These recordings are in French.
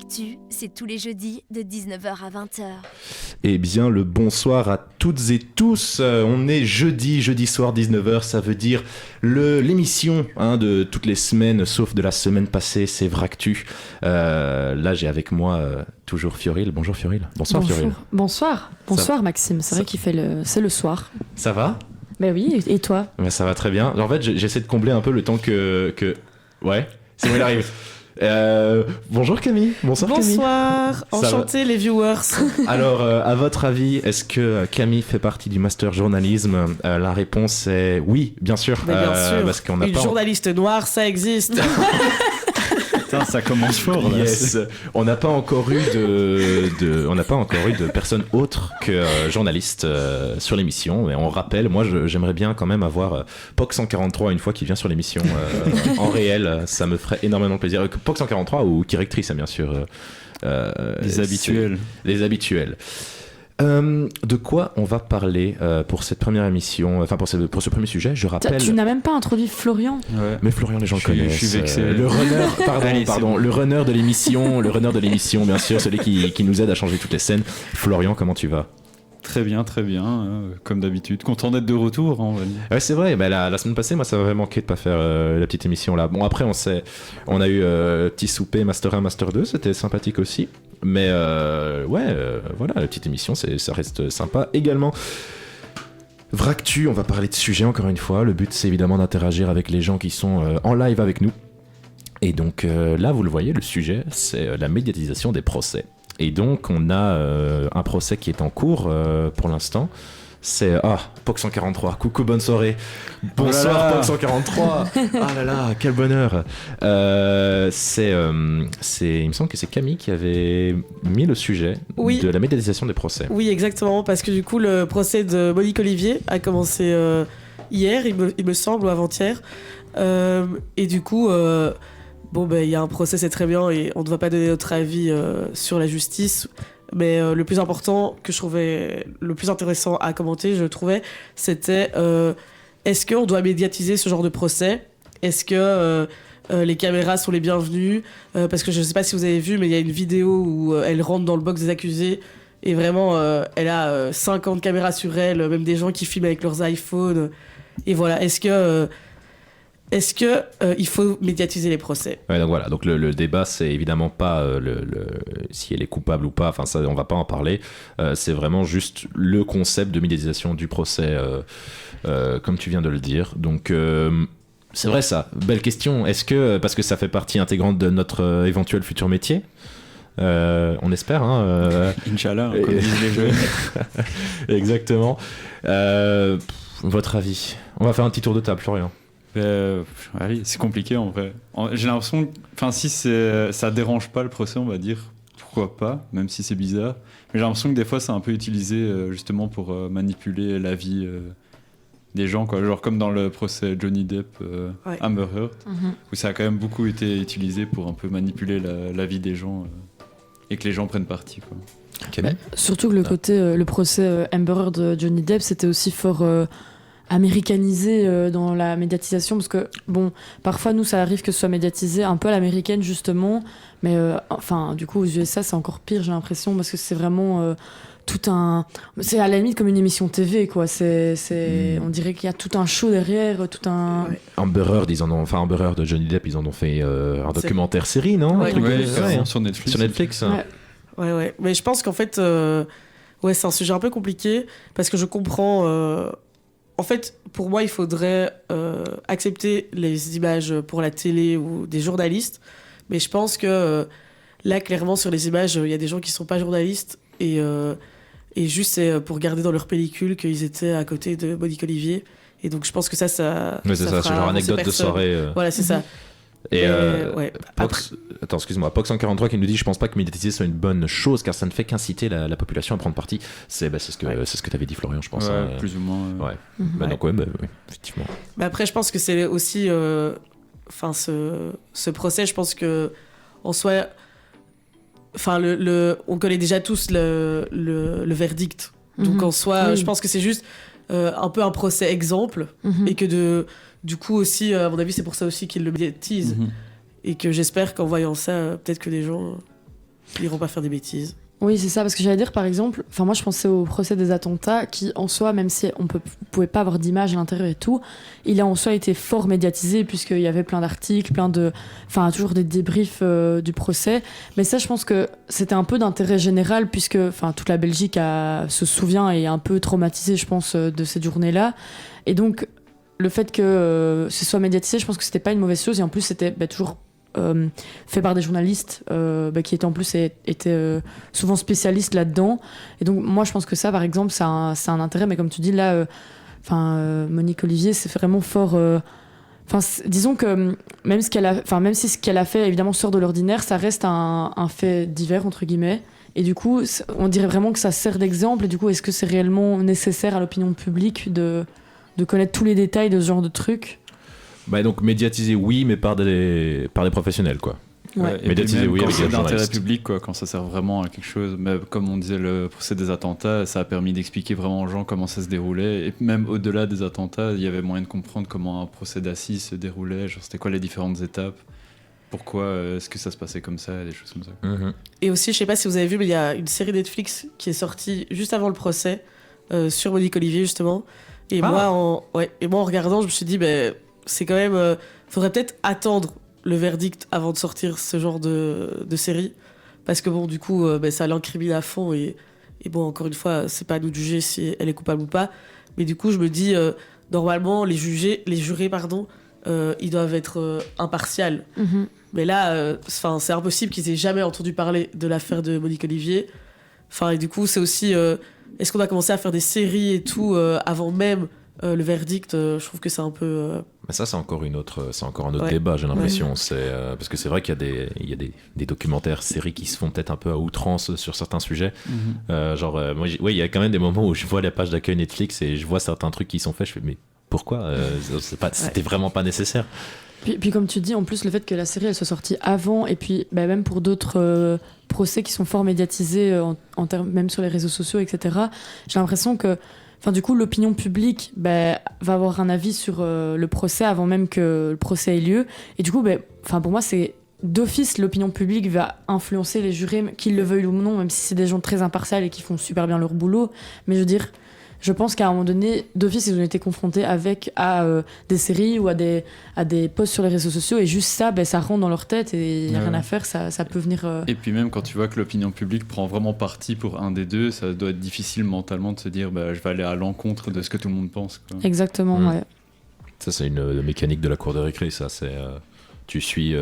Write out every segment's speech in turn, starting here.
Actu, c'est tous les jeudis de 19h à 20h. Eh bien, le bonsoir à toutes et tous. On est jeudi soir 19h, ça veut dire l'émission de toutes les semaines, sauf de la semaine passée, c'est Vractu. Là, j'ai avec moi toujours Fioril. Bonjour Fioril. Bonsoir Fioril. Bonsoir Maxime, c'est vrai qu'il fait c'est le soir. Ça va ? Ben oui, et toi ? Ben, ça va très bien. En fait, j'essaie de combler un peu le temps que... Ouais, c'est bon, il arrive. Bonjour Camille. Bonsoir Camille. Bonsoir, enchanté les viewers. Alors, à votre avis, est-ce que Camille fait partie du master journalisme ? La réponse est oui, bien sûr. Bien sûr. Parce qu'on a une journaliste noire, ça existe. Putain, ça commence fort là. Yes. On n'a pas encore eu de personne autre que journaliste sur l'émission. Mais on rappelle, moi j'aimerais bien quand même avoir POC 143 une fois qu'il vient sur l'émission en réel. Ça me ferait énormément plaisir. POC 143 ou Directrice, bien sûr. Les habituels. Les habituels. De quoi on va parler pour cette première émission, enfin pour ce premier sujet, je rappelle... Tu n'as même pas introduit Florian. Ouais. Mais Florian, les gens le connaissent. Je suis vexé. Le runner, pardon, le runner de l'émission, bien sûr, celui qui nous aide à changer toutes les scènes. Florian, comment tu vas ? Très bien, comme d'habitude. Content d'être de retour, on va dire. Ouais, c'est vrai, la semaine passée, moi, ça m'avait manqué de pas faire la petite émission là. Bon, après, on a eu petit souper Master 1, Master 2, c'était sympathique aussi. Mais voilà, la petite émission, ça reste sympa également. Vractu, on va parler de sujets encore une fois. Le but, c'est évidemment d'interagir avec les gens qui sont en live avec nous. Et donc là, vous le voyez, le sujet, c'est la médiatisation des procès. Et donc, on a un procès qui est en cours pour l'instant. C'est POC 143, coucou, bonne soirée. Bonsoir POC 143. Ah là là, quel bonheur. Il me semble que c'est Camille qui avait mis le sujet de la médiatisation des procès. Oui, exactement, parce que du coup, le procès de Monique Olivier a commencé hier, il me semble, ou avant-hier. Et du coup, il y a un procès, c'est très bien, et on ne va pas donner notre avis sur la justice. Mais le plus important que je trouvais, le plus intéressant à commenter, je trouvais, c'était est-ce qu'on doit médiatiser ce genre de procès ? Est-ce que les caméras sont les bienvenues ? Parce que je ne sais pas si vous avez vu, mais il y a une vidéo où elle rentre dans le box des accusés et vraiment, elle a 50 caméras sur elle, même des gens qui filment avec leurs iPhones. Et voilà, est-ce que il faut médiatiser les procès ? Ouais, donc voilà, donc le débat, c'est évidemment pas si elle est coupable ou pas, enfin ça on va pas en parler, c'est vraiment juste le concept de médiatisation du procès, comme tu viens de le dire. Donc c'est vrai ça, belle question. Est-ce que, parce que ça fait partie intégrante de notre éventuel futur métier, on espère, Inch'Allah, comme disent les jeunes. Exactement. Votre avis ? On va faire un petit tour de table, Florian. Allez, c'est compliqué en vrai. J'ai l'impression que si ça dérange pas le procès, on va dire pourquoi pas, même si c'est bizarre. Mais j'ai l'impression que des fois c'est un peu utilisé justement pour manipuler la vie des gens, quoi. Genre comme dans le procès Johnny Depp, Amber Heard, où ça a quand même beaucoup été utilisé pour un peu manipuler la vie des gens et que les gens prennent parti, quoi. Surtout que le procès Amber Heard Johnny Depp, c'était aussi fort américanisé dans la médiatisation, parce que bon, parfois nous ça arrive que ce soit médiatisé un peu à l'américaine justement, mais du coup aux USA c'est encore pire, j'ai l'impression, parce que c'est vraiment c'est à la limite comme une émission TV, quoi. On dirait qu'il y a tout un show derrière, tout un... Amber Heard de Johnny Depp, ils en ont fait un documentaire série, non ? Sur Netflix. Sur Netflix. Ouais. Mais je pense qu'en fait, c'est un sujet un peu compliqué, parce que je comprends... En fait, pour moi, il faudrait accepter les images pour la télé ou des journalistes, mais je pense que là, clairement, sur les images, il y a des gens qui sont pas journalistes et juste c'est pour garder dans leur pellicule qu'ils étaient à côté de Monique Olivier. Et donc, je pense que ça mais c'est ça, c'est genre anecdote de soirée. Voilà, c'est ça. Et Après... Attends, excuse-moi, POC 143 qui nous dit: je pense pas que médiatiser soit une bonne chose car ça ne fait qu'inciter la population à prendre parti. C'est ce que t'avais dit, Florian, je pense. Plus ou moins. Donc effectivement. Mais après, je pense que c'est aussi ce procès, je pense que en soi, on connaît déjà tous le verdict. Donc en soi, je pense que c'est juste un peu un procès exemple, et que du coup aussi, à mon avis, c'est pour ça aussi qu'ils le médiatisent. Et que j'espère qu'en voyant ça, peut-être que les gens Ils iront pas faire des bêtises. Oui, c'est ça, parce que j'allais dire, par exemple, enfin moi je pensais au procès des attentats qui, en soi, même si on pouvait pas avoir d'image à l'intérieur et tout, il a en soi été fort médiatisé puisqu'il y avait plein d'articles, enfin toujours des débriefs du procès. Mais ça, je pense que c'était un peu d'intérêt général puisque, enfin, toute la Belgique se souvient et est un peu traumatisée, je pense, de cette journée-là. Et donc, le fait que ce soit médiatisé, je pense que c'était pas une mauvaise chose et en plus c'était toujours fait par des journalistes qui étaient en plus étaient souvent spécialistes là-dedans, et donc moi je pense que ça par exemple c'est un intérêt, mais comme tu dis là Monique Olivier c'est vraiment fort, disons que même si ce qu'elle a fait évidemment sort de l'ordinaire, ça reste un fait divers entre guillemets, et du coup on dirait vraiment que ça sert d'exemple, et du coup est-ce que c'est réellement nécessaire à l'opinion publique de connaître tous les détails de ce genre de trucs? Bah donc médiatiser oui, mais par des professionnels quoi. Ouais. Et Médiatiser, puis même oui, quand avec c'est des d'intérêt journalistes. public, quoi, quand ça sert vraiment à quelque chose. Mais comme on disait, le procès des attentats, ça a permis d'expliquer vraiment aux gens comment ça se déroulait. Et même au-delà des attentats, il y avait moyen de comprendre comment un procès d'assises se déroulait. Genre, c'était quoi les différentes étapes, pourquoi est-ce que ça se passait comme ça, des choses comme ça. Et aussi, je sais pas si vous avez vu, mais il y a une série Netflix qui est sortie juste avant le procès sur Monique Olivier justement. Et moi, en regardant, je me suis dit, c'est quand même, faudrait peut-être attendre le verdict avant de sortir ce genre de série, parce que bon, du coup, ça l'incrimine à fond, et bon, encore une fois, c'est pas à nous de juger si elle est coupable ou pas. Mais du coup, je me dis, normalement, les jurés, ils doivent être impartials. Mhm. Mais là, c'est impossible qu'ils aient jamais entendu parler de l'affaire de Monique Olivier. Et du coup, c'est aussi, est-ce qu'on a commencé à faire des séries et tout avant même le verdict? Je trouve que c'est un peu... Mais ça c'est encore un autre débat, j'ai l'impression. C'est parce que c'est vrai qu'il y a des documentaires, séries qui se font peut-être un peu à outrance sur certains sujets. Moi, il y a quand même des moments où je vois la page d'accueil Netflix et je vois certains trucs qui sont faits, je fais mais pourquoi c'était vraiment pas nécessaire. Puis comme tu dis, en plus le fait que la série elle soit sortie avant, et puis même pour d'autres procès qui sont fort médiatisés en termes, même sur les réseaux sociaux, etc., j'ai l'impression que du coup l'opinion publique va avoir un avis sur le procès avant même que le procès ait lieu, et du coup pour moi c'est d'office l'opinion publique va influencer les jurés, qu'ils le veuillent ou non, même si c'est des gens très impartials et qui font super bien leur boulot. Mais je veux dire, je pense qu'à un moment donné, d'office, ils ont été confrontés à des séries ou à des posts sur les réseaux sociaux, et juste ça, ça rentre dans leur tête et il n'y a rien à faire, ça peut venir... Et puis même quand tu vois que l'opinion publique prend vraiment parti pour un des deux, ça doit être difficile mentalement de se dire je vais aller à l'encontre de ce que tout le monde pense, quoi. Exactement, ouais. Ça c'est une mécanique de la cour de récré, ça c'est... Tu suis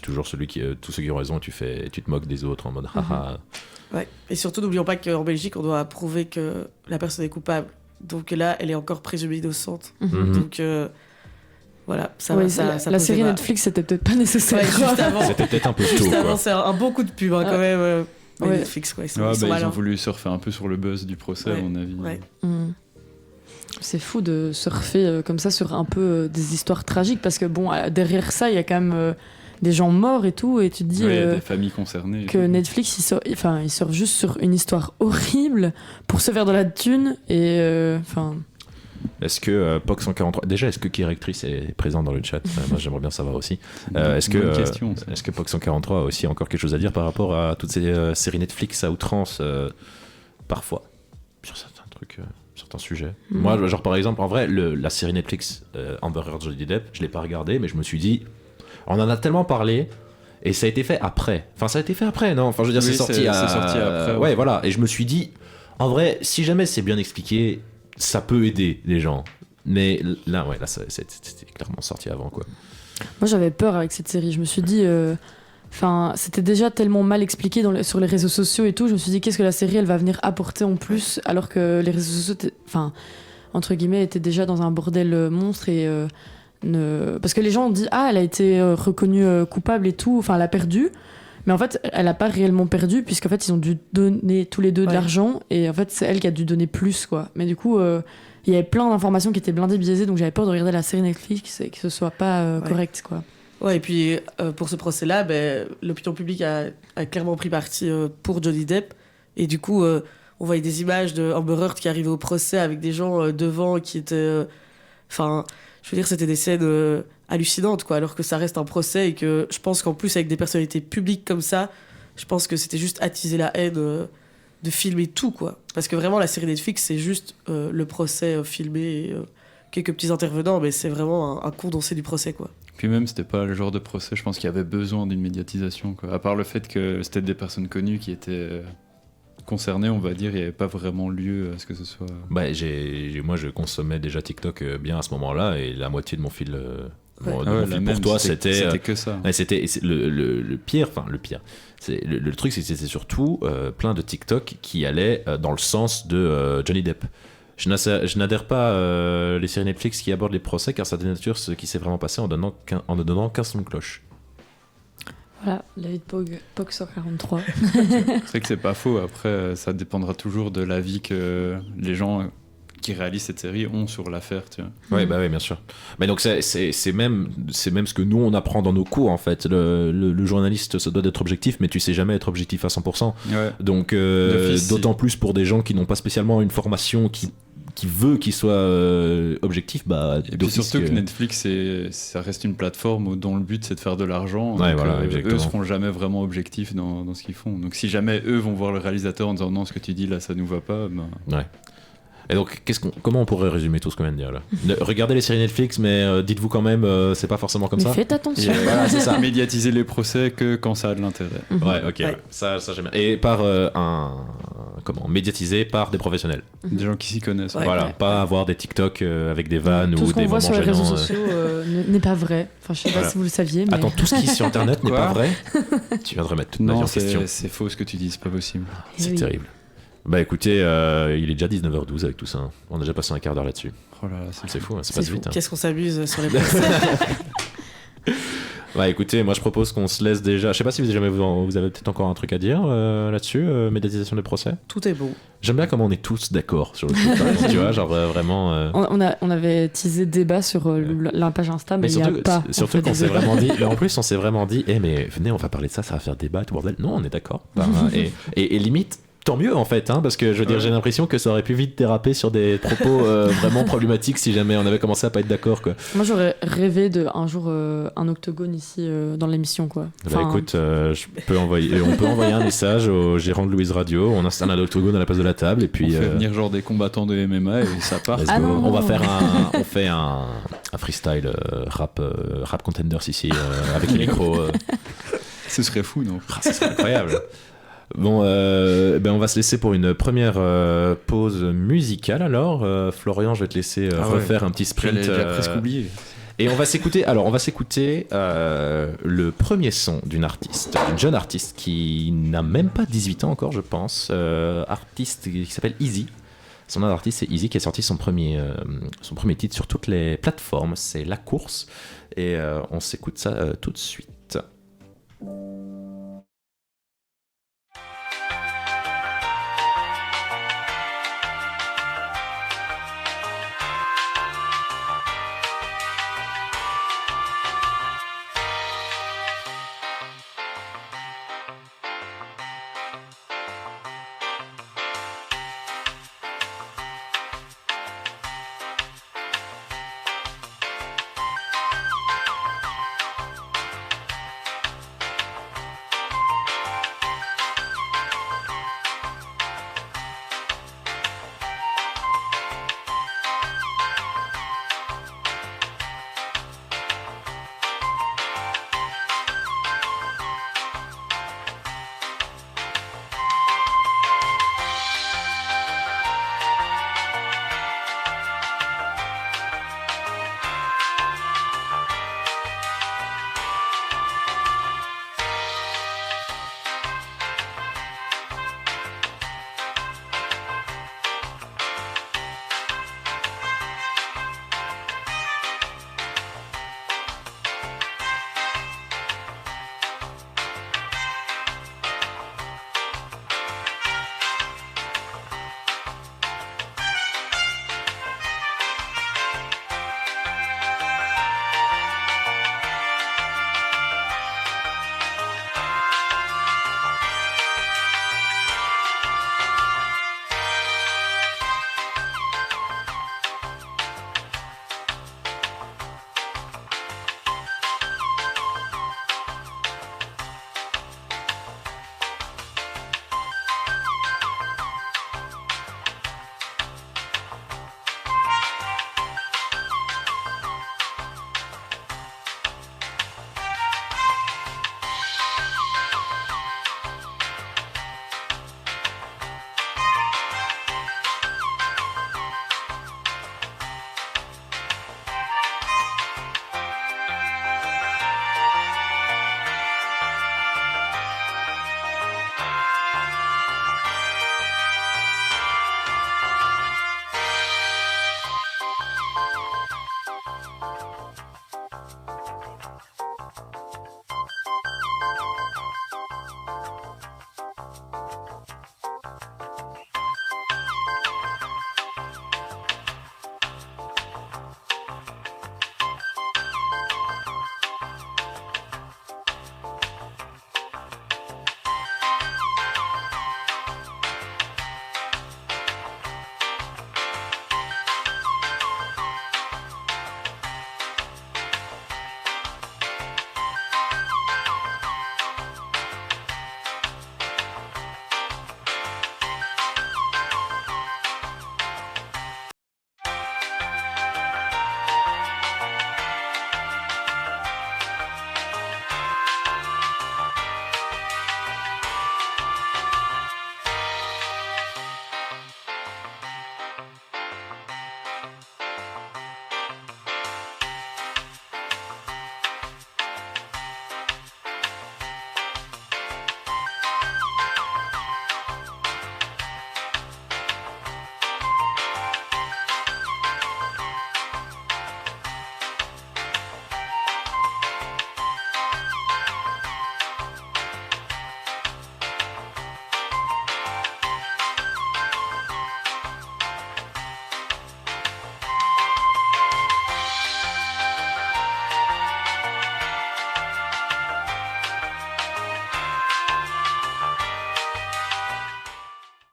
toujours tous ceux qui ont raison, tu te moques des autres en mode haha. Ouais. Et surtout, n'oublions pas qu'en Belgique, on doit prouver que la personne est coupable. Donc là, elle est encore présumée innocente. Donc voilà, ça la série Netflix, c'était peut-être pas nécessaire. Ouais, juste avant. C'était peut-être un peu tôt. Juste avant, Quoi. c'est un bon coup de pub quand même. Netflix, quoi. Ils ont voulu surfer un peu sur le buzz du procès, à mon avis. Ouais. C'est fou de surfer comme ça sur un peu des histoires tragiques, parce que derrière ça, il y a quand même des gens morts et tout, et tu te dis des familles concernées que Netflix il sort juste sur une histoire horrible pour se faire de la thune, et Est-ce que POC 143 déjà, est-ce que Kirectrice est présent dans le chat? Moi j'aimerais bien savoir aussi. Est-ce que POC 143 a aussi encore quelque chose à dire par rapport à toutes ces séries Netflix à outrance parfois sur certains trucs, certains sujets? Moi par exemple, en vrai, la série Netflix Amber Heard Johnny Depp, je l'ai pas regardée, mais je me suis dit, on en a tellement parlé, et ça a été fait après. Non, je veux dire, c'est sorti après. Ouais, voilà. Et je me suis dit, en vrai, si jamais c'est bien expliqué, ça peut aider les gens. Mais là, c'était clairement sorti avant, quoi. Moi, j'avais peur avec cette série. Je me suis dit, c'était déjà tellement mal expliqué sur les réseaux sociaux et tout. Je me suis dit, qu'est-ce que la série, elle va venir apporter en plus, alors que les réseaux sociaux, entre guillemets, étaient déjà dans un bordel monstre, et parce que les gens ont dit elle a été reconnue coupable et tout, elle a perdu, mais en fait elle a pas réellement perdu, puisqu'en fait ils ont dû donner tous les deux de l'argent, et en fait c'est elle qui a dû donner plus, quoi. Mais du coup il y avait plein d'informations qui étaient blindées, biaisées, donc j'avais peur de regarder la série Netflix et que ce soit pas correct, quoi. Ouais, et puis pour ce procès-là, l'opinion publique a clairement pris parti pour Johnny Depp, et du coup on voyait des images de Amber Heard qui arrivait au procès avec des gens devant qui étaient je veux dire, c'était des scènes hallucinantes, quoi, alors que ça reste un procès, et que je pense qu'en plus, avec des personnalités publiques comme ça, je pense que c'était juste attiser la haine de filmer tout, quoi. Parce que vraiment, la série Netflix, c'est juste le procès filmé et quelques petits intervenants, mais c'est vraiment un condensé du procès, quoi. Puis même, c'était pas le genre de procès, je pense qu'il y avait besoin d'une médiatisation, quoi. À part le fait que c'était des personnes connues qui étaient concernées, on va dire, il n'y avait pas vraiment lieu à ce que ce soit... Bah, moi, je consommais déjà TikTok bien à ce moment-là, et la moitié de mon fil, pour toi, C'était que ça. Ouais, c'était le pire, le truc, c'est que c'était surtout plein de TikTok qui allaient dans le sens de Johnny Depp. Je n'adhère pas les séries Netflix qui abordent les procès, car ça dénature ce qui s'est vraiment passé en ne donnant qu'un son de cloche. Voilà, David Pog 143. C'est vrai que c'est pas faux. Après, ça dépendra toujours de l'avis que les gens qui réalisent cette série ont sur l'affaire, tu vois. Ouais, bah oui, bien sûr. Mais donc c'est même ce que nous on apprend dans nos cours en fait. Le journaliste, ça doit être objectif, mais tu sais jamais être objectif à 100%. Ouais. Donc D'office, d'autant plus pour des gens qui n'ont pas spécialement une formation qui veut qu'il soit objectif, bah. Et puis surtout que Netflix, ça reste une plateforme dont le but c'est de faire de l'argent. Ouais, donc, voilà, eux seront jamais vraiment objectifs dans ce qu'ils font. Donc si jamais eux vont voir le réalisateur en disant non, ce que tu dis là, ça nous va pas. Ben... Ouais. Et donc, comment on pourrait résumer tout ce qu'on vient de dire là? Regardez les séries Netflix, mais dites-vous quand même, c'est pas forcément comme Mais ça. faites attention. Voilà, c'est ça. Médiatiser les procès que quand ça a de l'intérêt. Ouais, ok. Ouais. Ça j'aime bien. Et par médiatisé par des professionnels. Des gens qui s'y connaissent. Ouais. Voilà, pas avoir des TikTok avec des vannes Tout ou ce qu'on des voit moments sur les réseaux gênants. sociaux n'est pas vrai. Enfin, je sais pas si vous le saviez, mais... Attends, tout ce qui est sur internet n'est Quoi pas vrai? Tu viens de remettre toute ma vie Non, en question. c'est faux ce que tu dis, c'est pas possible. C'est oui. terrible. Bah écoutez, il est déjà 19h12 avec tout ça. Hein. On a déjà passé un quart d'heure là-dessus. Oh là là, C'est fou, hein, ça C'est passe fou. vite. Hein. Qu'est-ce qu'on s'amuse sur les procès. Bah écoutez, moi je propose qu'on se laisse déjà. Je sais pas si vous avez peut-être encore un truc à dire là-dessus, médiatisation des procès. Tout est bon. J'aime bien comment on est tous d'accord sur le truc. par exemple, tu vois, genre vraiment. On avait teasé débat sur la page Insta, mais il n'y a pas. Surtout en fait, qu'on de s'est débat. vraiment dit. Mais en plus, on s'est vraiment dit, mais venez, on va parler de ça, ça va faire débat, tout bordel. Non, on est d'accord. Et limite. Tant mieux en fait, hein, parce que je veux dire, j'ai l'impression que ça aurait pu vite déraper sur des propos vraiment problématiques si jamais on avait commencé à pas être d'accord, quoi. Moi, j'aurais rêvé de un jour un octogone ici dans l'émission, quoi. Bah écoute, on peut envoyer un message au gérant de Louise Radio, on installe un octogone à la place de la table et puis. On fait venir genre des combattants de MMA et ça part. Let's go. On va faire on fait un freestyle rap contenders ici avec les micros. Ce serait fou, non? Ça serait incroyable. Bon, on va se laisser pour une première pause musicale alors. Florian, je vais te laisser refaire un petit sprint. J'allais déjà presque oublié. Et on va s'écouter le premier son d'une jeune artiste qui n'a même pas 18 ans encore, je pense. Artiste qui s'appelle Easy. Son nom d'artiste c'est Easy, qui a sorti son premier titre sur toutes les plateformes. C'est La Course. Et on s'écoute ça tout de suite.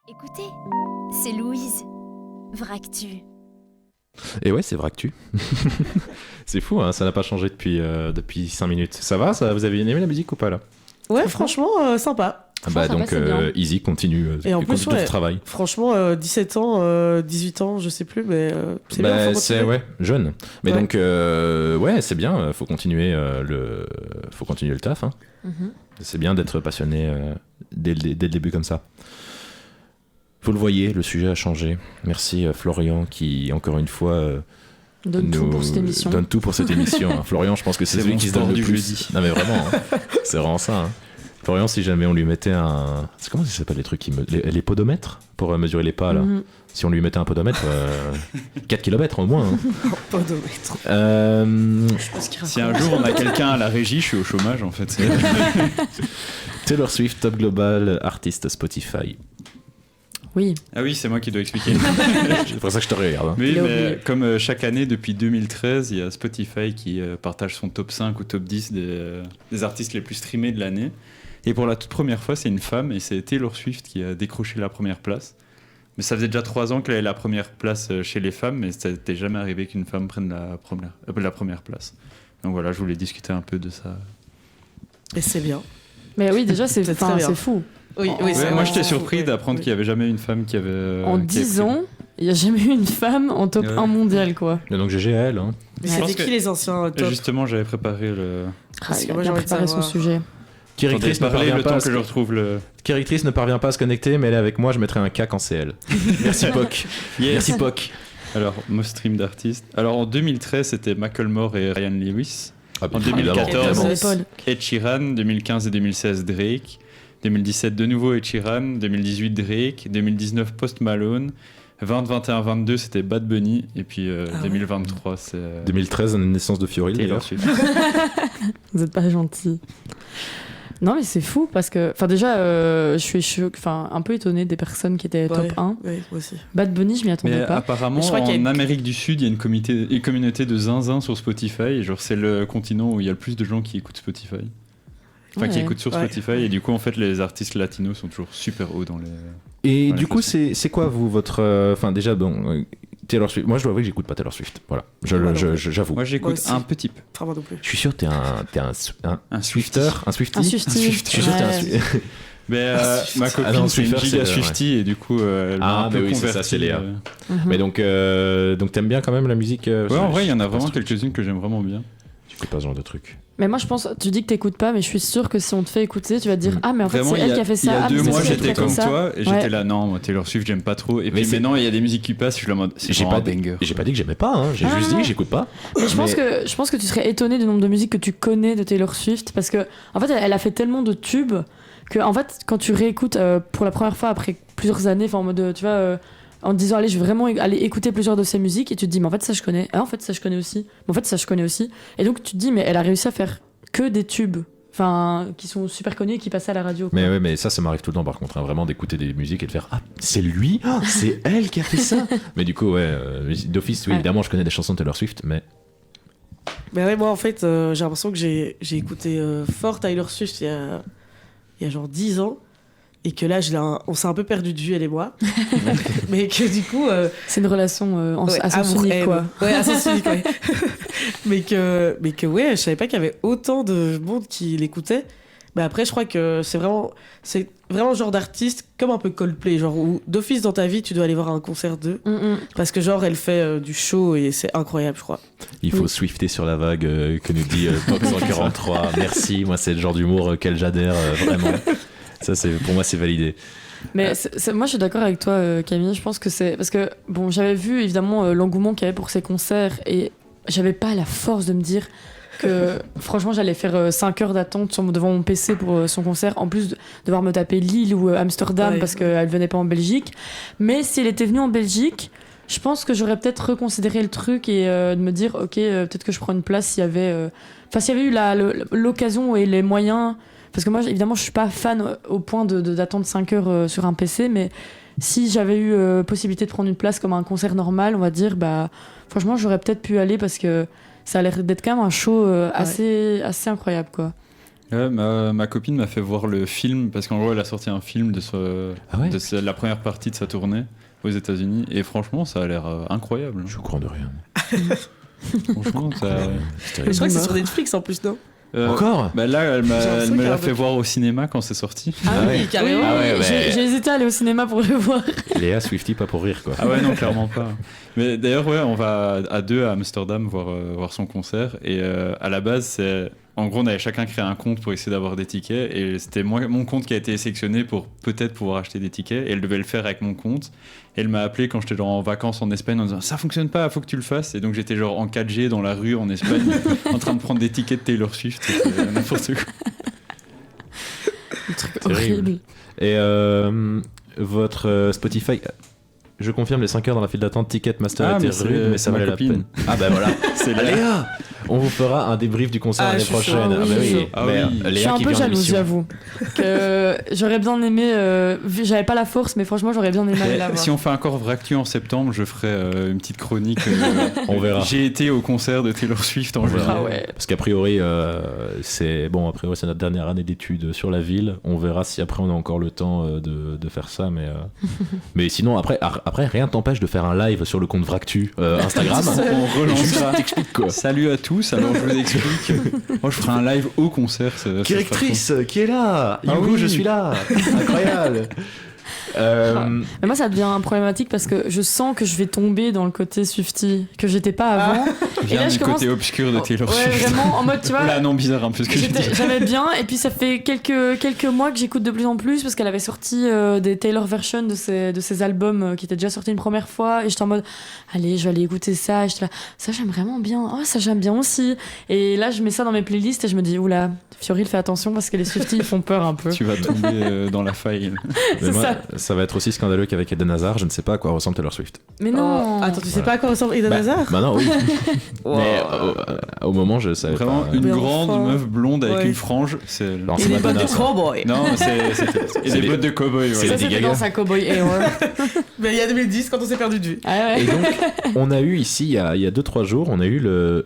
Écoutez, c'est Louise. Vractu. Et ouais, c'est Vractu. C'est fou, hein, ça n'a pas changé depuis 5 minutes. Ça va, vous avez aimé la musique ou pas là? Ouais, franchement, sympa. Bah ça donc va, c'est bien. easy, continue, Et en plus, continue ouais. ton travail. Franchement, 17 ans, 18 ans, je sais plus, mais c'est bien, faut C'est continuer. jeune. Mais Ouais. donc ouais, c'est bien, faut continuer le taf. Hein. Mhm. C'est bien d'être passionné dès le début comme ça. Vous le voyez, le sujet a changé. Merci Florian qui, encore une fois, Donne tout pour cette émission. donne tout pour cette émission. hein. Florian, je pense que c'est C'est celui mon qui se donne sport le du plus. jeudi. Non mais vraiment, hein. C'est vraiment ça. Hein. Florian, si jamais on lui mettait un... C'est comment ça s'appelle les trucs les podomètres pour mesurer les pas là. Mhm. Si on lui mettait un podomètre, 4 km au moins. Hein. Podomètre. Si un jour on a quelqu'un à la régie, je suis au chômage en fait. Taylor Swift, Top Global Artist Spotify. Oui. Ah oui, c'est moi qui dois expliquer. C'est pour ça que je te regarde. Hein. Oui, Il a mais oublié. comme chaque année depuis 2013, il y a Spotify qui partage son top 5 ou top 10 des artistes les plus streamés de l'année. Et pour la toute première fois, c'est une femme et c'est Taylor Swift qui a décroché la première place. Mais ça faisait déjà 3 ans qu'elle avait la première place chez les femmes, mais ça n'était jamais arrivé qu'une femme prenne la première place. Donc voilà, je voulais discuter un peu de ça. Et c'est bien. Mais oui, déjà, c'est C'est très bien. c'est fou. Oui, Ouais, oui, c'est Ouais, moi vraiment j'étais fou. surpris Oui, d'apprendre oui. qu'il n'y avait jamais une femme qui avait... En qui avait 10 pris- ans, il n'y a jamais eu une femme en top Ouais. 1 mondial, quoi. Et donc GGL. Hein. Mais Je c'était pense qui que- les anciens Et top justement, j'avais préparé le... Parce que il a moi, j'ai bien envie de préparé son savoir. sujet. Kiritrice ne parler parvient le pas temps à que se- je retrouve le... Kiritrice ne parvient pas à se connecter, mais elle est avec moi, je mettrai un CAC en CL. Merci Poc. Yes. Merci Poc. Alors, most stream d'artistes. Alors en 2013, c'était Macklemore et Ryan Lewis. Ah, En évidemment, 2014, évidemment. Paul. Ed Sheeran, 2015 et 2016 Drake, 2017 de nouveau Ed Sheeran, 2018 Drake, 2019 Post Malone, 2021-22 c'était Bad Bunny et puis Ah ouais. 2023 c'est 2013, la naissance de Fioril Taylor d'ailleurs. Swift. Vous êtes pas gentil. Non, mais c'est fou parce que, enfin, déjà, je suis un peu étonnée des personnes qui étaient Ouais. top 1. Oui, moi aussi. Bad Bunny, je m'y Mais attendais pas. apparemment Mais je crois qu'il y a en une- Amérique du Sud il y a une communauté de zinzin sur Spotify et genre c'est le continent où il y a le plus de gens qui écoutent Spotify. Enfin qui Ouais. écoutent sur Ouais. Spotify et du coup en fait les artistes latinos sont toujours super hauts dans les... Et Ouais, du je coup, sais. c'est quoi vous, votre. Enfin, déjà, bon. Taylor Swift. Moi, je dois avouer que j'écoute pas Taylor Swift. Voilà. J'avoue. Moi j'écoute aussi. un petit peu. Enfin, moi non plus. Je suis sûr que t'es un Un Swifter. Un Swiftie. Un Swiftie. Je suis sûr que t'es un Ouais. Swiftie. Mais ma copine Ah non, c'est une Swiffer, giga c'est- Swiftie et du coup elle m'a Ah, un peu mais oui, c'est converti. ça, c'est Léa. Mhm. Mais donc t'aimes bien quand même la musique Ouais, en vrai, il y en a je sais pas vraiment ce que- quelques-unes que j'aime vraiment bien. J'écoute pas ce genre de truc. Mais moi, je pense, tu dis que t'écoutes pas, mais je suis sûre que si on te fait écouter, tu vas te dire, Mm. ah, mais en fait, Vraiment, c'est elle qui a fait il y ça. a Ah, mais 2 c'est mois, celle qui j'étais a fait comme ça. toi et Ouais. j'étais là, non, moi, Taylor Swift, j'aime pas trop. Et Mais puis c'est- maintenant, il y a des musiques qui passent, je suis là en mode, c'est J'ai vraiment pas, un banger. j'ai pas dit que j'aimais pas, hein. J'ai Ah, juste dit ouais. que j'écoute pas. Mais je pense Mais- que tu serais étonné du nombre de musiques que tu connais de Taylor Swift parce que en fait elle a fait tellement de tubes que en fait quand tu réécoutes pour la première fois après plusieurs années, enfin en mode tu vois en te disant allez je vais vraiment aller écouter plusieurs de ses musiques et tu te dis mais en fait ça je connais, ah en fait ça je connais aussi, mais en fait ça je connais aussi et donc tu te dis mais elle a réussi à faire que des tubes, enfin qui sont super connus et qui passaient à la radio. quoi. Mais ouais, mais ça m'arrive tout le temps par contre, hein, vraiment d'écouter des musiques et de faire ah c'est lui, ah, c'est elle qui a fait ça. Mais du coup ouais, d'office oui Ouais. évidemment je connais des chansons de Taylor Swift, mais Mais ouais, moi en fait, j'ai l'impression que j'ai écouté fort Taylor Swift il y a genre 10 ans. Et que là, on s'est un peu perdu de vue, elle et moi. Mais que du coup. C'est une relation Ouais, à sens unique amour-haine. quoi. Ouais, à sens unique, ouais. mais que ouais, je savais pas qu'il y avait autant de monde qui l'écoutait. Mais après, je crois que c'est vraiment le genre d'artiste comme un peu Coldplay, genre où d'office dans ta vie, tu dois aller voir un concert d'eux. Parce que genre, elle fait du show et c'est incroyable, je crois. il faut Oui. swifter sur la vague que nous dit Pop 143. Merci, moi c'est le genre d'humour auquel j'adhère vraiment. Ça c'est pour moi c'est validé. Mais moi je suis d'accord avec toi Camille, je pense que c'est parce que bon j'avais vu évidemment l'engouement qu'il y avait pour ces concerts et j'avais pas la force de me dire que franchement j'allais faire 5 heures d'attente devant mon PC pour son concert en plus de devoir me taper Lille ou Amsterdam Ouais. parce qu'elle venait pas en Belgique, mais si elle était venue en Belgique je pense que j'aurais peut-être reconsidéré le truc et de me dire ok peut-être que je prends une place s'il y avait s'il y avait eu l'occasion et les moyens. Parce que moi, évidemment, je suis pas fan au point d'attendre 5 heures sur un PC, mais si j'avais eu possibilité de prendre une place comme un concert normal, on va dire, bah, franchement, j'aurais peut-être pu aller parce que ça a l'air d'être quand même un show assez incroyable, quoi. Ouais, ma copine m'a fait voir le film, parce qu'en gros, elle a sorti un film de, Ah ouais la première partie de sa tournée aux États-Unis, et franchement, ça a l'air incroyable. Je suis au courant de rien. Franchement, ça. Je crois que c'est sur Netflix en plus, non? Encore Bah là, elle J'ai l'impression me qu'il y a l'a un fait peu- voir au cinéma quand c'est sorti. Ah oui, oui, carrément. Ah ouais, ouais. J'ai hésité à aller au cinéma pour le voir. Léa Swifty, pas pour rire, quoi. Ah ouais, non, clairement pas. Mais d'ailleurs, ouais, on va à deux à Amsterdam voir son concert. Et à la base, en gros, on avait chacun créé un compte pour essayer d'avoir des tickets. Et c'était mon compte qui a été sélectionné pour peut-être pouvoir acheter des tickets. Et elle devait le faire avec mon compte. Et elle m'a appelé quand j'étais genre en vacances en Espagne en disant ça fonctionne pas, faut que tu le fasses. Et donc j'étais genre en 4G dans la rue en Espagne en train de prendre des tickets de Taylor Swift. C'était n'importe quoi. Le truc Terrible. horrible. Et votre Spotify, je confirme les 5 heures dans la file d'attente Ticketmaster Ah, était mais c'est rude, mais ça ma valait la copine. peine. Ah bah voilà. C'est Léa, on vous fera un débrief du concert Ah, l'année je suis chaud. prochaine. Ah oui, bah je suis oui. chaud. Ah Mais, oui. Léa Je suis un qui peu vient en jalouse, émission. j'avoue. Que j'aurais bien aimé. J'avais pas la force, mais franchement, j'aurais bien aimé aller la voir. Si on fait encore Vractu en septembre, je ferai une petite chronique. On verra. J'ai été au concert de Taylor Swift en On juillet. verra. Ah ouais. Parce qu'a priori, c'est notre dernière année d'études sur la ville. On verra si après on a encore le temps de faire ça. Mais sinon, après, rien t'empêche de faire un live sur le compte Vractu Instagram. On relancera. T'expliques quoi. Salut à tous, alors je vous explique. Moi je ferai un live au concert. Directrice, qui est là Ah Hugo, oui. je suis là. Incroyable. Mais moi, ça devient problématique parce que je sens que je vais tomber dans le côté Swiftie que j'étais pas avant. Et Viens là, je du commence. côté obscur de Taylor Ouais, Swift. vraiment, en mode, tu vois. Là, non, bizarre un peu ce que j'ai dit. J'aimais bien, et puis ça fait quelques mois que j'écoute de plus en plus parce qu'elle avait sorti des Taylor versions de ses albums qui étaient déjà sortis une première fois, et j'étais en mode allez, je vais aller écouter ça, et j'étais là, ça j'aime vraiment bien, oh ça j'aime bien aussi, et là je mets ça dans mes playlists et je me dis oula, Fioril, fais attention parce que les Swifties ils font peur un peu. Tu vas tomber dans la faille. Mais C'est moi, ça. ça va être aussi scandaleux qu'avec Eden Hazard, je ne sais pas à quoi ressemble Taylor Swift. Mais non. Oh, attends, tu sais pas à quoi ressemble Eden Hazard? Bah non, oui. Wow. Mais au moment, je savais Vraiment pas. une Mais grande enfin. meuf blonde avec Ouais. une frange. C'est Non, Et c'est des bottes Madonna, de ça. cowboy. Non, et C'est des bottes de cowboy. c'est Ouais. Ça Lady c'était Gaga. dans sa Cowboy Era. Mais il y a 2010 quand on s'est perdu de vue. Ah ouais. Et donc, on a eu ici, il y a 2-3 jours, on a eu le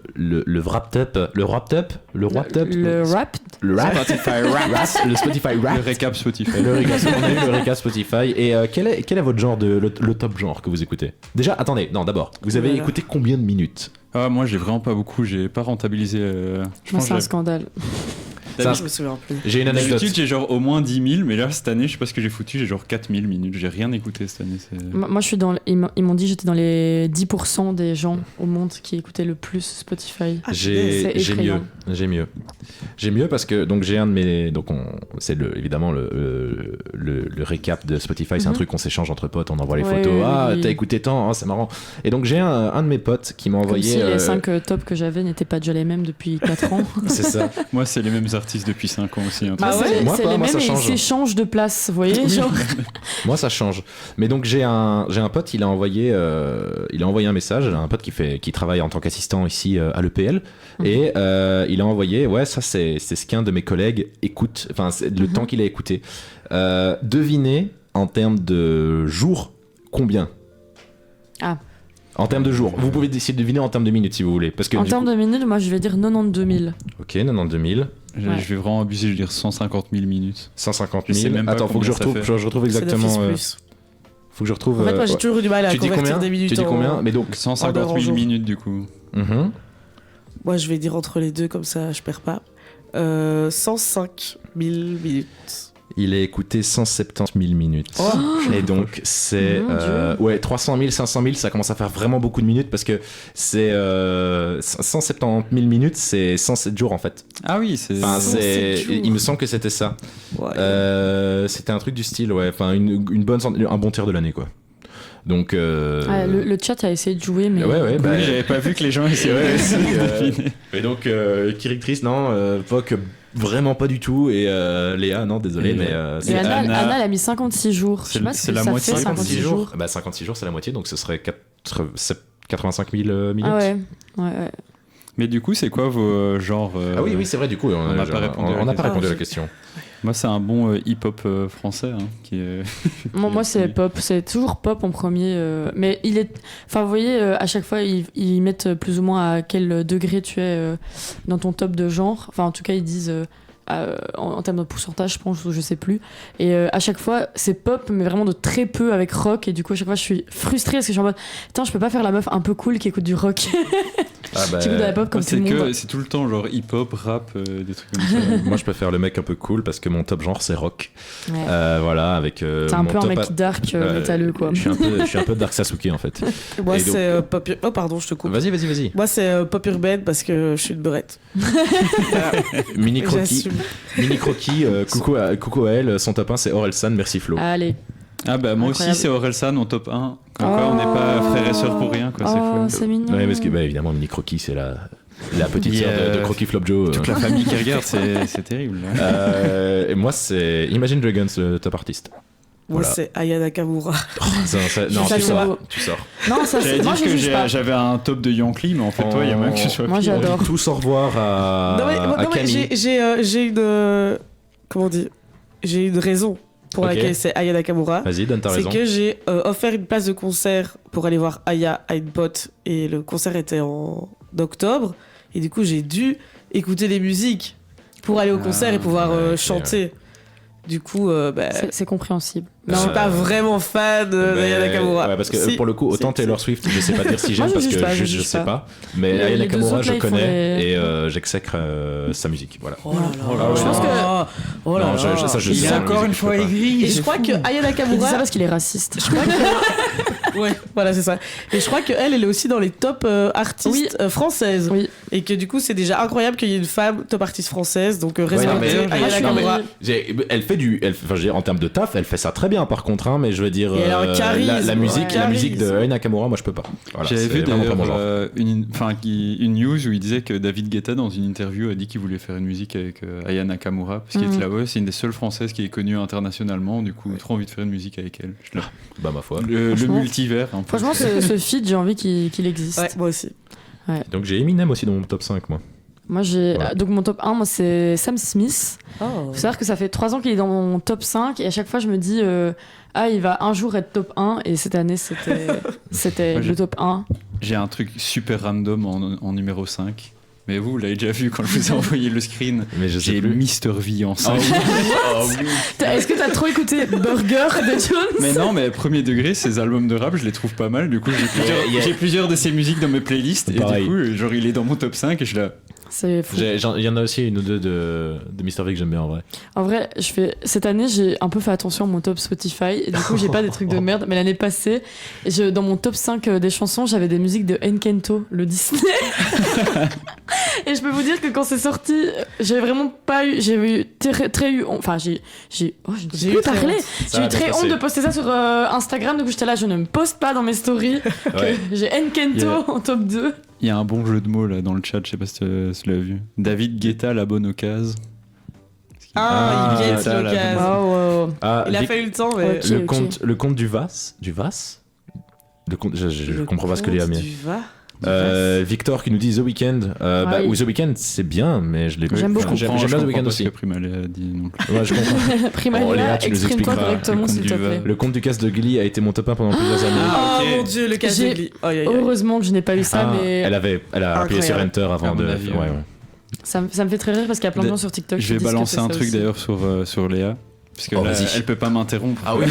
wrapped up. Le wrapped up Le rap. Le rap. Spotify Wrapped. Le Spotify Le Wrapped. récap Spotify. On a eu le récap Spotify. Et quel est votre genre le top genre que vous écoutez? Déjà, attendez, non, d'abord, vous avez Voilà. écouté combien de minutes? Ah, moi j'ai vraiment pas beaucoup, j'ai pas rentabilisé. Je Moi, pense c'est un que scandale. Ça, Je me souviens plus. J'ai une anecdote. d'habitude j'ai genre au moins 10 000, mais là cette année, je sais pas ce que j'ai foutu, j'ai genre 4 000 minutes. J'ai rien écouté cette année. Moi, je suis ils m'ont dit que j'étais dans les 10% des gens au monde qui écoutaient le plus Spotify. Ah, J'ai c'est effrayant. J'ai mieux parce que donc j'ai un de mes c'est évidemment le récap de Spotify, c'est un Mhm. truc qu'on s'échange entre potes, on envoie les Ouais, photos. oui, Ah, oui. t'as écouté tant, ah, c'est marrant. Et donc j'ai un de mes potes qui m'a Comme envoyé si les 5 tops que j'avais n'étaient pas déjà les mêmes depuis 4 ans. c'est ça. Moi, c'est les mêmes artistes depuis 5 ans aussi. Hein. Bah c'est- ouais, moi c'est pas, les moi, mêmes ça et ils change. s'échangent de place, vous voyez genre. Moi, ça change. Mais donc, j'ai un pote, il a envoyé un message, un pote qui travaille en tant qu'assistant ici à l'EPL. Et il a envoyé, ouais, ça, c'est ce qu'un de mes collègues écoute, enfin, c'est le temps qu'il a écouté. Devinez, en termes de jours, combien? Ah. En termes de jours. Vous pouvez essayer de deviner en termes de minutes si vous voulez. Parce que, En du termes coup- de minutes, moi je vais dire 92 000. Ok, 92 000, Je Ouais. vais vraiment abuser, je vais dire 150 000 minutes. 150 Je sais 000. même pas Attends, faut que je combien ça retrouve, fait. je retrouve C'est exactement. d'office plus. Faut que je retrouve. En fait, moi j'ai ouais. toujours eu du mal à Tu dis convertir combien? des minutes Tu dis en- combien? Mais donc. 150 en 000 jour. minutes du coup. Mhm. Moi je vais dire entre les deux, comme ça je perds pas. 105 000 minutes. Il a écouté 170 000 minutes. Oh. Et donc, c'est. Mon Dieu. Ouais, 300 000, 500 000, ça commence à faire vraiment beaucoup de minutes parce que c'est. 170 000 minutes, c'est 107 jours en fait. Ah oui, c'est. Enfin, 107 jours. il me semble que c'était ça. Ouais. C'était un truc du style, ouais. Enfin, un bon tir de l'année, quoi. Donc. Ah, le chat a essayé de jouer, mais. Ouais, bah, Oui, j'avais pas vu que les gens essayaient Ouais, de si, deviner. Et donc, Directrice, non. Poc, vraiment pas du tout. Et Léa, non, désolé, Et, mais. Et c'est Anna, Anna- elle a mis 56 jours. Je sais pas C'est ce que la ça moitié, fait 56 56 jours. Bah, 56 jours, c'est la moitié, donc ce serait 85 000 minutes. Ah ouais. Mais du coup, c'est quoi vos genres Ah oui, c'est vrai, du coup, on n'a pas répondu à la on n'a pas question. répondu à la question. Moi, c'est un bon hip-hop français hein, qui est. Moi c'est pop, c'est toujours pop en premier. Mais il est. Enfin, vous voyez, à chaque fois, ils mettent plus ou moins à quel degré tu es dans ton top de genre. Enfin, en tout cas, ils disent en termes de pourcentage, je pense, ou je sais plus. Et à chaque fois, c'est pop, mais vraiment de très peu avec rock. Et du coup, à chaque fois, je suis frustrée parce que je suis en mode, putain, je peux pas faire la meuf un peu cool qui écoute du rock. Ah bah, Qui écoute de la pop comme tout le monde. C'est tout le temps genre hip-hop, rap, des trucs comme ça. moi, je peux faire le mec un peu cool parce que mon top genre c'est rock. Ouais. Voilà, avec. T'es un mon peu un top mec dark, métalleux, quoi. Je suis un peu Dark Sasuke en fait. Moi, Et donc- c'est pop. Oh, pardon, je te coupe. Vas-y. Moi, c'est pop urbaine parce que je suis une beurette. Voilà. Mini Croquis. J'assume. Mini Croquis, coucou à elle, son top 1 c'est Orelsan, merci Flo. Allez. Ah bah moi Incroyable. aussi c'est Orelsan en top 1. Comme quoi on n'est pas frères et sœurs pour rien quoi, c'est Oh, fou. c'est mignon. Ouais, parce que bah, évidemment, Mini Croquis c'est la petite Yeah. sœur de Croquis Flop Joe. Toute la famille qui regarde, c'est terrible. Hein. Et moi c'est Imagine Dragons, le top artiste. Moi, Voilà. c'est Aya Nakamura. Non, Ça, tu c'est sors. beau. Tu sors. Non, ça, J'avais c'est... moi, dit je que juge pas. j'avais un top de Yankee, mais en fait toi il y a moyen que ce soit Moi, pire. j'adore. On dit tous au revoir à, non, mais à Camille. j'ai une. Comment on dit J'ai une raison pour Ok. laquelle c'est Aya Nakamura. Vas-y, donne ta C'est raison. que j'ai offert une place de concert pour aller voir Aya à une pote et le concert était en octobre et du coup j'ai dû écouter les musiques pour aller au concert et pouvoir ouais, ok, chanter. Du coup, C'est compréhensible. je suis pas vraiment fan d'Aya Nakamura. Ouais, parce que Si, pour le coup, autant si, Taylor Swift, je sais pas dire si j'aime Moi, je parce juge que pas, je je juge sais pas. pas. Mais Les Aya deux Nakamura, autres, je là, ils font connais les- et j'exècre sa musique. Voilà. Oh là là. Oh là là. Je pense que. Oh là Non, là. ça, je Il sais, est la encore musique, une je fois peux pas. aigri. Et je crois que Aya Il dit ça Nakamura. parce qu'il est raciste. Je crois que... ouais, voilà, c'est ça. Et je crois qu'elle, elle est aussi dans les top artistes françaises. Oui. Et que du coup, c'est déjà incroyable qu'il y ait une femme top artiste française. Donc, Ouais, non, mais- respectez Aya moi, je suis- Nakamura. Elle fait enfin, je veux dire, en termes de taf, elle fait ça très bien par contre, hein, mais je veux dire, Et elle a un charisme, la musique, ouais. la musique de Charisme. Aya Nakamura, moi je peux pas. Voilà, J'avais c'est vu vraiment pas mon genre. d'ailleurs une news où il disait que David Guetta dans une interview a dit qu'il voulait faire une musique avec Aya Nakamura parce qu'il Mhm. était là, ouais, c'est une des seules françaises qui est connue internationalement, du coup trop envie de faire une musique avec elle. Je l'ai- Bah ma foi. Le Franchement- multivers un peu. Franchement, ce feat, j'ai envie qu'il existe. Ouais, moi aussi. Donc j'ai Eminem aussi dans mon top 5 moi. Moi, j'ai. Voilà. Donc, mon top 1, moi, c'est Sam Smith. Oh. Faut savoir que ça fait 3 ans qu'il est dans mon top 5 et à chaque fois, je me dis, il va un jour être top 1 et cette année, c'était Moi, le top 1. J'ai un truc super random en numéro 5. Mais vous l'avez déjà vu quand je vous ai envoyé le screen. Mais je sais J'ai plus. Mr V en 5. Est-ce que t'as trop écouté Burger de Jones? Mais non, mais premier degré, ces albums de rap, je les trouve pas mal. Du coup, j'ai plusieurs de ces musiques dans mes playlists. Et Pareil. du coup, genre, il est dans mon top 5 et je suis là. C'est fou. Il y en a aussi une ou deux de Mr. V que j'aime bien en vrai. En vrai, cette année, j'ai un peu fait attention à mon top Spotify et du coup, j'ai pas des trucs de merde. Mais l'année passée, dans mon top 5 des chansons, j'avais des musiques de Encanto, le Disney. Et je peux vous dire que quand c'est sorti, j'ai vraiment pas eu. J'ai eu très eu. Enfin, j'ai J'ai eu eu très parlé. honte. Ça J'ai va eu très bien honte passer. de poster ça sur Instagram. Du coup, j'étais là, je ne me poste pas dans mes stories. que Ouais. J'ai Encanto Yeah. en top 2. Il y a un bon jeu de mots là dans le chat, je sais pas si tu l'as vu. David Guetta, la bonne occasion. Ah, il guette Guetta, la l'occasion. Oh, Ah, Il a Vic- fallu le temps, mais. Ok. le conte du Vas. Le conte, je Le comprends pas ce que Léa compte met. du va. Victor qui nous dit The Weeknd. oui. Ou The Weeknd, c'est bien, mais je l'ai J'aime beaucoup. J'aime bien The Weeknd aussi. Ce que Primalé a dit non plus. Ouais, je comprends. Primalia, Léa, tu nous exprime-toi expliqueras. correctement, Le s'il te conte du plaît. Le conte du cast de Glee a été mon top 1 pendant plusieurs années. Ah, Oh ok. mon dieu, le cas J'ai- de Glee. Aïe, aïe, aïe. Heureusement que je n'ai pas eu ça, Ah, mais elle a appuyé sur Incroyable. Enter avant À de. mon avis, ouais, ouais. ouais. ça me fait très rire parce qu'il y a plein de gens sur TikTok qui Je vais disent que balancer c'est un ça truc aussi. d'ailleurs sur Léa. Parce que Oh, là, vas-y. elle peut pas m'interrompre. Ah oui.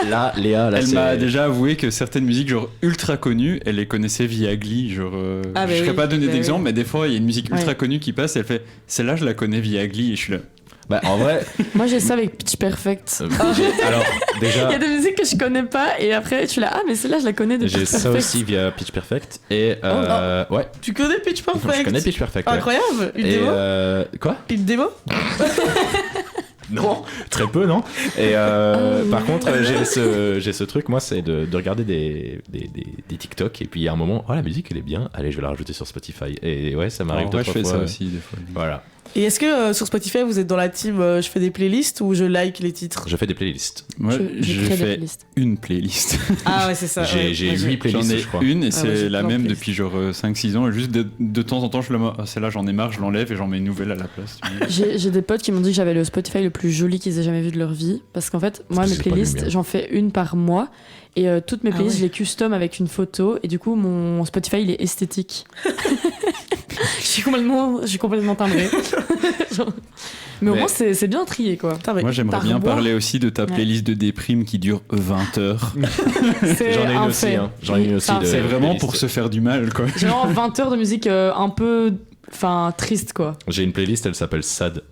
Là, Léa, là, Elle c'est. m'a déjà avoué que certaines musiques genre ultra connues, elle les connaissait via Glee. Genre, Ah, bah je serais oui, pas donné bah d'exemple, oui. mais des fois il y a une musique ultra Ouais. connue qui passe, et elle fait celle-là je la connais via Glee, et je suis là. Bah, en vrai. Moi, j'ai ça avec Pitch Perfect. Alors, Il déjà. y a des musiques que je connais pas et après, tu là, mais celle-là, je la connais de J'ai Pitch ça Perfect. aussi via Pitch Perfect. Et. Ouais. Tu connais Pitch Perfect? Je connais Pitch Perfect. ouais. Incroyable. Une Et. démo Quoi Une démo Non, très peu, non. Et par contre, j'ai ce truc, moi, c'est de regarder des TikTok. Et puis à un moment, oh la musique elle est bien, allez, je vais la rajouter sur Spotify. Et ouais, ça m'arrive En deux vrai, je trois fais fois. ça aussi des fois. Voilà, Et est-ce que sur Spotify, vous êtes dans la team je fais des playlists ou je like les titres? je fais des playlists. Moi, Je je crée des fais playlists. une playlist. Ah ouais, c'est ça. J'ai ouais. 8 playlists, J'en ai je crois. une et moi, c'est j'ai la plein de même playlists. depuis genre 5-6 ans. Et juste de temps en temps, je le mets, celle-là j'en ai marre, je l'enlève et j'en mets une nouvelle à la place. J'ai des potes qui m'ont dit que j'avais le Spotify le plus joli qu'ils aient jamais vu de leur vie. Parce qu'en fait, moi, que mes c'est pas le playlists, mien. j'en fais une par mois. Et toutes mes Ah playlists, ouais. je les custom avec une photo. Et du coup, mon Spotify, il est esthétique. Je suis complètement timbrée. Genre- Mais au Mais- moins, c'est bien trié, quoi. Putain, mais Moi, j'aimerais t'as bien revoir. parler aussi de ta Ouais. playlist de déprime qui dure 20 heures. C'est J'en ai une un aussi, fait. hein. J'en ai une aussi Enfin, de- C'est vraiment playlist. pour se faire du mal, quoi. J'ai genre 20 heures de musique un peu. Enfin, triste, quoi. J'ai une playlist, elle s'appelle Sad.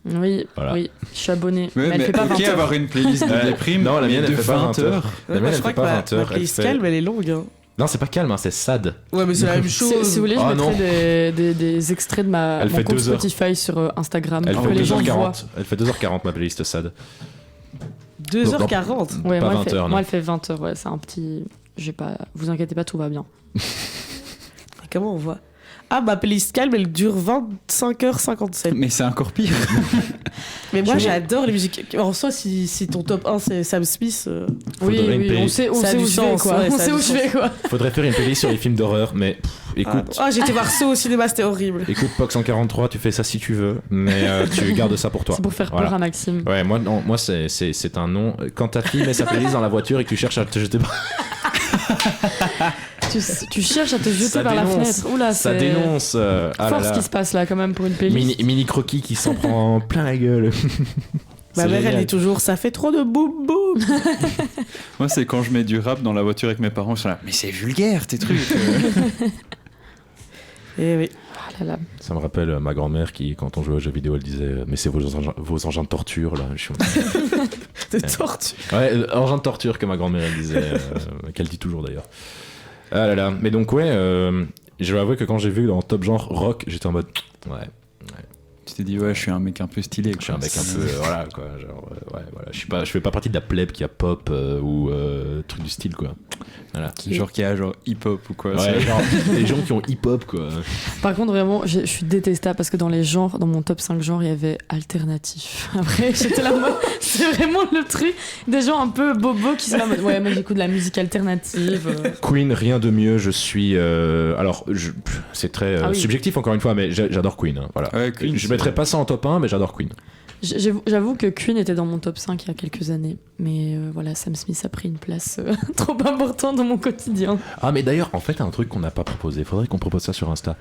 Oui, Voilà. oui, je suis abonné. Ouais, mais elle fait pas 20 ok, heures. avoir une playlist de déprime, Non, la mais mienne, elle de fait pas 20 heures. La Ouais, mienne, je elle crois fait que pas ma 20 heures. Elle playlist fait... calme, elle est longue. Hein. Non, c'est pas calme, hein, c'est Sad. Ouais, mais c'est la même Si, chose. si vous voulez, je Ah, non. mettrai des extraits de Elle mon fait compte 2 heures. Spotify sur Instagram Elle pour fait que les gens voient. 2h40. Elle fait 2h40 ma playlist Sad. 2h40. Ouais, Pas moi, 20 elle fait, heures, non. moi, elle fait 20 heures. Ouais, c'est un petit. J'ai pas. Vous inquiétez pas, tout va bien. Comment on voit? Ah, ma playlist calme, elle dure 25h57. Mais c'est encore pire. Mais moi, Je- j'adore les musiques. En soi, si ton top 1 c'est Sam Smith, Oui, Faudrait une oui, on playlist. sait, Ça a où du je vais, sens, quoi. ouais, On ça a sait du où je vais, quoi. Faudrait faire une playlist sur les films d'horreur, mais écoute. Ah, j'ai été voir ça au cinéma, c'était horrible. Écoute, POC 143, tu fais ça si tu veux, mais tu gardes ça pour toi. C'est pour faire Voilà. peur à Maxime. Ouais, moi, non, moi c'est un nom. Quand ta fille met sa playlist dans la voiture et que tu cherches à te jeter par... Tu cherches à te jeter Ça vers la dénonce. fenêtre. Oula, ça c'est dénonce. Ah fort là ce là. qui se passe là, quand même, pour une playlist. Mini croquis qui s'en prend plein la gueule. Ma C'est mère, elle génial. dit toujours, ça fait trop de boum boum. Moi, c'est quand je mets du rap dans la voiture avec mes parents, ils sont là, mais c'est vulgaire tes trucs. Et oui. Ah là là. Ça me rappelle ma grand-mère qui, quand on jouait aux jeux vidéo, elle disait mais c'est vos engins de torture là. Je suis... De torture. Ouais, engins de torture que ma grand-mère elle disait, qu'elle dit toujours d'ailleurs. Ah là là. Mais donc ouais, je vais avouer que quand j'ai vu dans Top Genre Rock, j'étais en mode ouais. Tu t'es dit, ouais, je suis un mec un peu stylé. Je suis un mec un peu voilà quoi, genre ouais voilà, je fais pas partie de la plèbe qui a pop ou truc du style quoi. Voilà. Genre qui a genre hip-hop ou quoi. Ouais, c'est- genre les gens qui ont hip-hop quoi. Par contre, vraiment, je suis détestable parce que dans les genres, dans mon top 5 genres, il y avait alternatif. Après, j'étais là, moi, c'est vraiment le truc des gens un peu bobos qui sont là, en mode, ouais, moi j'écoute de la musique alternative. Queen, rien de mieux. Je suis alors c'est très Ah oui. subjectif encore une fois, mais j'adore Queen. Hein, voilà. Ouais, Queen, je c'est- mettrais pas ça en top 1, mais j'adore Queen. J'avoue que Queen était dans mon top 5 il y a quelques années. Mais voilà, Sam Smith a pris une place trop importante dans mon quotidien. Ah mais d'ailleurs en fait un truc qu'on n'a pas proposé, faudrait qu'on propose ça sur Insta.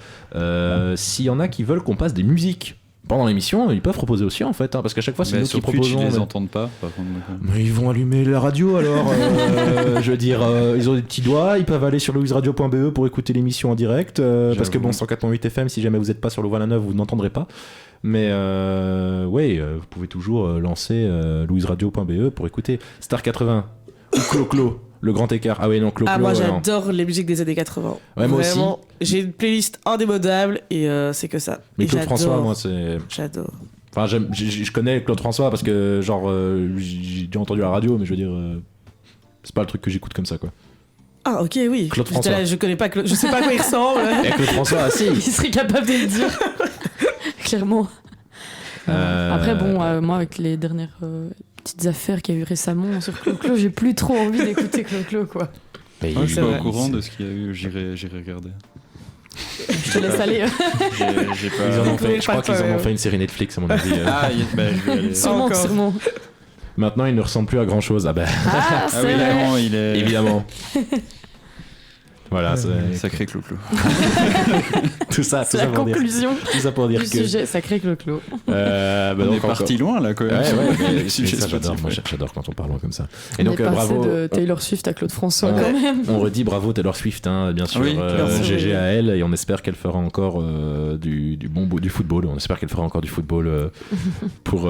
S'il y en a qui veulent qu'on passe des musiques pendant l'émission, ils peuvent proposer aussi en fait, hein, parce qu'à chaque fois c'est Mais nous qui sur Twitch, proposons. ils les mais- entendent pas, par contre. donc, Mais ils vont allumer la radio alors. Je veux dire, ils ont des petits doigts, ils peuvent aller sur louiseradio.be pour écouter l'émission en direct. Parce que bon, J'avoue. 104.8 FM, si jamais vous n'êtes pas sur Louvain-la-Neuve, vous n'entendrez pas. Mais ouais, vous pouvez toujours lancer louiseradio.be pour écouter Star 80 ou Clo-Clo, le grand écart. Ah oui, non, Clo-Clo. Ah, moi, non. j'adore les musiques des années 80. Ouais, moi aussi. Vraiment, j'ai une playlist indémodable et c'est que ça. Mais Et Claude j'adore. François, moi, c'est. J'adore. Enfin, je connais Claude François parce que, genre, j'ai déjà entendu à la radio, mais je veux dire, c'est pas le truc que j'écoute comme ça, quoi. Ah, ok, oui. Claude J'étais François. là, je connais pas Claude, je sais pas à quoi il ressemble. Et Claude François, ah si. Il serait capable de le dire. Clairement. Après, bon, moi, avec les dernières petites affaires qu'il y a eu récemment sur Clo-Clo, j'ai plus trop envie d'écouter Clo-Clo, quoi. Mais je suis c'est pas vrai. au courant de ce qu'il y a eu, j'irai regarder. Je te laisse aller. J'ai pas. Ils en ont pouvez fait, je crois pas, qu'ils en ont ouais. fait une série Netflix, à mon avis. Ah, bah, je vais aller. Sûrement, Encore. sûrement. Maintenant, il ne ressemble plus à grand chose. Ah ben, Ah, Ah c'est oui, vrai. vraiment, il est. évidemment. Voilà, c'est Sacré clou-clou. tout ça, C'est la pour dire, conclusion tout ça pour dire du que. sujet sacré Clo-Clo. Bah On donc, est parti loin là quand même. Ouais, ouais, mais Le sujet ça, j'adore, Spotify. moi, j'adore quand on parle loin comme ça. Et On donc, est passé bravo. de Taylor Swift à Claude François, Ouais. quand même. On redit bravo Taylor Swift, hein, bien sûr. Oui, merci. GG à elle, et on espère qu'elle fera encore du football. On espère qu'elle fera encore du football pour. Qu'elle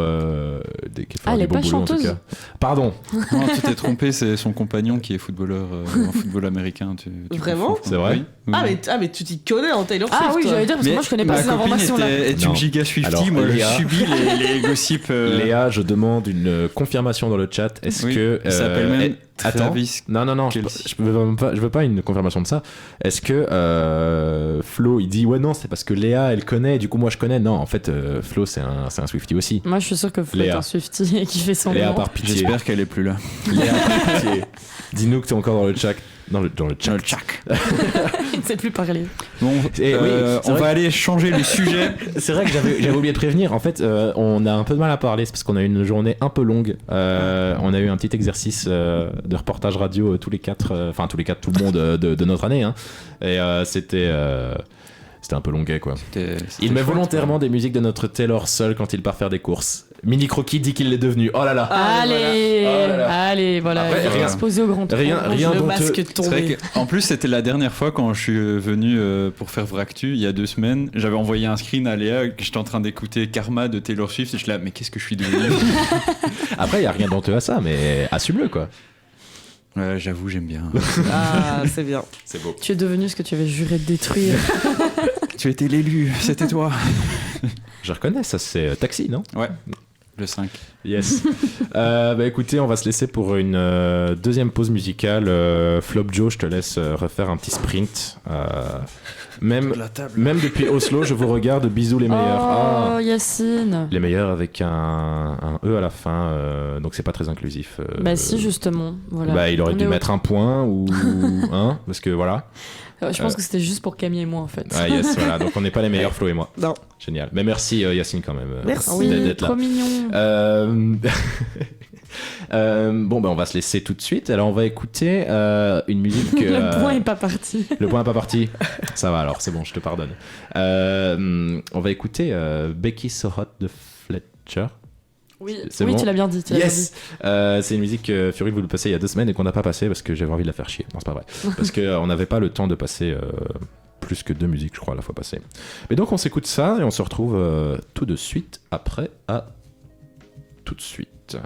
fera Ah, elle du est bon pas boulot, en tout chanteuse. cas. Pardon. Non, tu t'es trompé, c'est son compagnon qui est footballeur en football américain. Tu Vraiment confonds, je C'est crois. vrai Oui, oui. Mais tu t'y connais en Taylor Swift. Ah oui, toi. j'allais dire, parce que Mais moi, je connais pas ma ces copine informations-là. est Non. une giga Swiftie, Alors, moi je Léa. subis les gossips. Léa, je demande une confirmation dans le chat. Est-ce Oui, que. il s'appelle même attends. Travis. Non, Kelce. je veux pas une confirmation de ça. Est-ce que Flo, il dit ouais, non, c'est parce que Léa, elle connaît, du coup, moi, je connais. Non, en fait, Flo, c'est un Swiftie aussi. Moi, je suis sûre que Flo est Léa. un Swiftie et qui fait son Léa, nom. par pitié. J'espère qu'elle est plus là. Léa, par pitié. Dis-nous que t'es encore dans le chat. Dans le chat. Il ne sait plus parler. Bon, Et oui, c'est on vrai va aller changer le sujet. C'est vrai que j'avais oublié de prévenir. En fait, on a un peu de mal à parler, c'est parce qu'on a eu une journée un peu longue. On a eu un petit exercice de reportage radio tous les quatre, tout le monde de notre année. Hein. Et C'était un peu longuet, quoi. C'était Il met chouette, volontairement quoi. des musiques de notre Taylor seul quand il part faire des courses. Mini Croquis dit qu'il l'est devenu. Oh là là. Allez, voilà. Oh là là. allez, voilà. Après, il est rien- exposé au grand tour. rien Le d'honteux. masque C'est tombé. vrai qu'en plus, c'était la dernière fois quand je suis venu pour faire Vractu, il y a 2 semaines. J'avais envoyé un screen à Léa que j'étais en train d'écouter Karma de Taylor Swift et je suis là, mais qu'est-ce que je suis devenu? Après, il n'y a rien d'honteux à ça, mais assume-le, quoi. Ouais, j'avoue, j'aime bien. Ah, c'est bien. C'est beau. Tu es devenu ce que tu avais juré de détruire. Tu étais l'élu, c'était toi. Je reconnais, ça c'est Taxi, non? Ouais, le 5. Yes. Bah écoutez, on va se laisser pour une deuxième pause musicale. Flop Joe, je te laisse refaire un petit sprint. Même depuis Oslo, je vous regarde. Bisous les meilleurs. Oh, Ah, Yacine. les meilleurs avec un E à la fin, donc c'est pas très inclusif. Bah si, justement. Voilà. Bah, il aurait On dû est au- mettre un point ou un, parce que voilà. Je pense que c'était juste pour Camille et moi, en fait. Ah yes, voilà. Donc on n'est pas les meilleurs, Flo et moi. Non. Génial. Mais merci Yacine quand même. Merci. Ah oui, d'être là. trop mignon. Bon, ben on va se laisser tout de suite. Alors, on va écouter une musique. Le point est pas parti. Le point n'est pas parti. Ça va alors, c'est bon, je te pardonne. On va écouter Becky So Hot de Fletcher. Oui, C'est oui bon. tu l'as bien dit. Tu l'as Yes. C'est une musique que Fury voulait passer il y a 2 semaines et qu'on n'a pas passé parce que j'avais envie de la faire chier. Non, c'est pas vrai. Parce qu'on n'avait pas le temps de passer plus que 2 musiques, je crois, la fois passée. Mais donc, on s'écoute ça et on se retrouve tout de suite après. À tout de suite.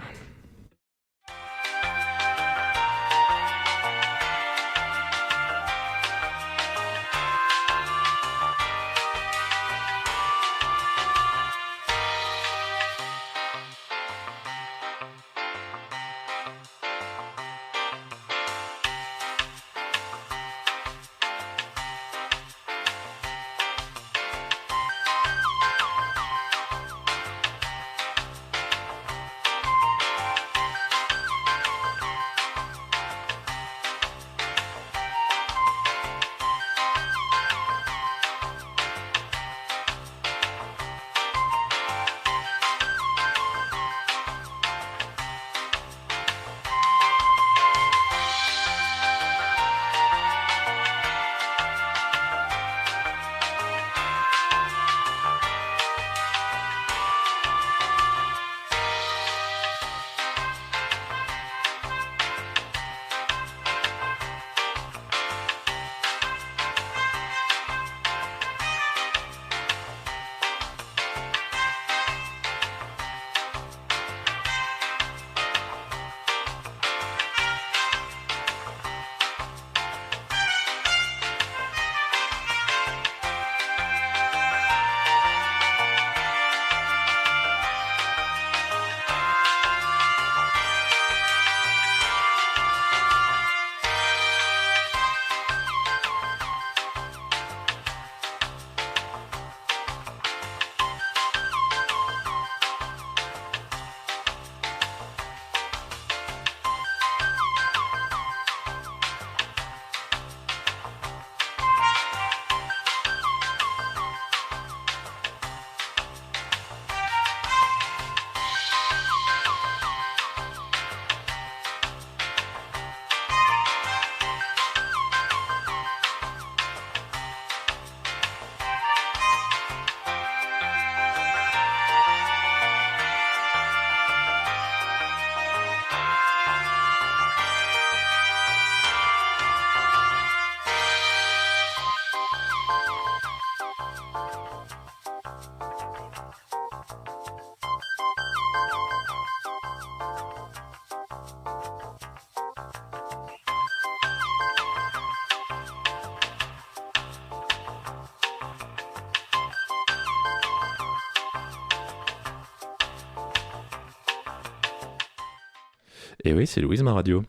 Et oui, c'est Louise, ma radio.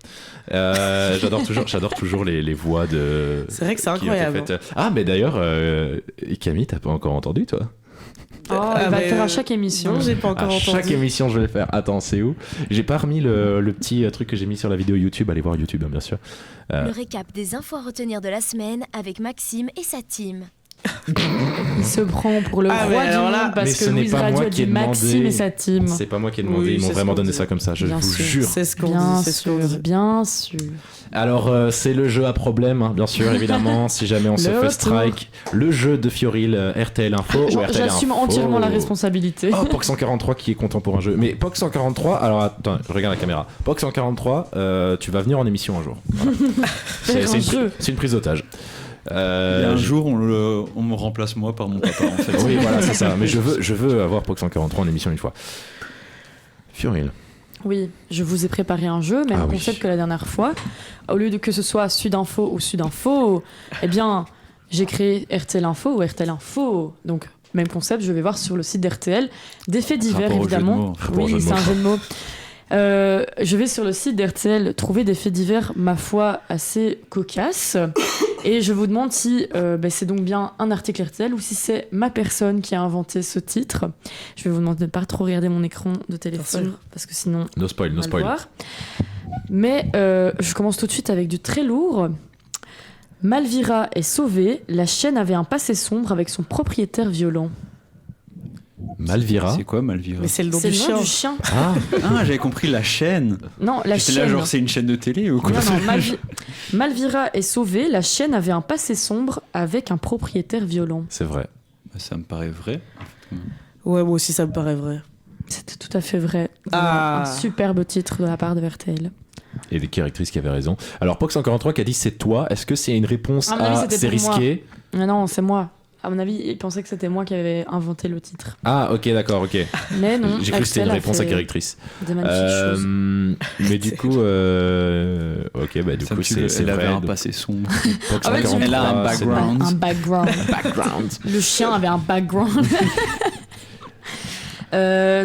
J'adore toujours les voix de. C'est vrai que c'est qui ont été incroyable. faites. Ah, mais d'ailleurs, Camille, t'as pas encore entendu, toi? Oh, il va mais, le faire à chaque émission. Non, j'ai pas encore À entendu. chaque émission, je vais le faire. Attends, c'est où? J'ai pas remis le petit truc que j'ai mis sur la vidéo YouTube. Allez voir YouTube, hein, bien sûr. Le récap des infos à retenir de la semaine avec Maxime et sa team. Il se prend pour le Ah, mais roi du alors là- monde parce Mais que ce n'est Louise pas Radio moi a qui ai dit Maxime demandé. et sa team. C'est pas moi qui ai demandé, Oui, ils m'ont c'est vraiment ce qu'on donné dit. ça comme ça, je Bien vous sûr. jure. C'est ce qu'on Bien dit, c'est ce qu'on sûr, dit. bien sûr. Alors, c'est le jeu à problème, hein, bien sûr, évidemment, si jamais on se Le fait retour. strike. Le jeu de Fioril, RTL Info ou RTL J'assume Info. entièrement la responsabilité. Oh, POC 143 qui est content pour un jeu. Mais POC 143, alors attends, je regarde la caméra. POC 143, tu vas venir en émission un jour. Voilà. Faire un jeu. C'est une prise d'otage. Il y a un Je- jour, on me remplace moi par mon papa, en fait. Oui, voilà, c'est ça. Mais je veux avoir POC 143 en émission une fois. Fioril. Oui, je vous ai préparé un jeu, même Ah oui. concept que la dernière fois. Au lieu de que ce soit Sudinfo ou Sudinfo, eh bien, j'ai créé RTL Info ou RTL Info. Donc, même concept, je vais voir sur le site d'RTL des faits divers, Rapport au jeu de évidemment. mots. Rapport au jeu Oui, de c'est mots. un jeu de mots. Je vais sur le site d'RTL trouver des faits divers, ma foi, assez cocasses. Et je vous demande si c'est donc bien un article RTL ou si c'est ma personne qui a inventé ce titre. Je vais vous demander de ne pas trop regarder mon écran de téléphone, sûr. parce que sinon, No spoil, on no va le spoil. voir. Mais je commence tout de suite avec du très lourd. Malvira est sauvée. La chienne avait un passé sombre avec son propriétaire violent. Malvira. C'est quoi Malvira? Mais c'est le nom C'est du le nom chien. du chien. Ah, Ah, j'avais compris la chaîne. Non, la J'étais chienne. là, genre, c'est une chaîne de télé ou quoi? Non, non, Malvira est sauvée. La chienne avait un passé sombre avec un propriétaire violent. c'est vrai. Bah, ça me paraît vrai. Ouais, moi aussi, ça me paraît vrai. C'était tout à fait vrai. Ah. Un superbe titre de la part de RTL. Et des directrices qui avaient raison. Alors, POC 143 qui a dit c'est toi, est-ce que c'est une réponse À mon avis, à c'était c'est pour moi. risqué? Mais non, c'est moi. À mon avis, il pensait que c'était moi qui avais inventé le titre. Ah, ok, d'accord, ok. Mais non, J'ai cru que c'était une Axel a réponse à fait directrice. des magnifiques choses. Mais du coup, ok, bah du Ça me coup, tue, c'est elle avait vrai. un passé sombre. POC En fait, 143, elle a un c'est- background. Un background. Background. Le chien avait un background.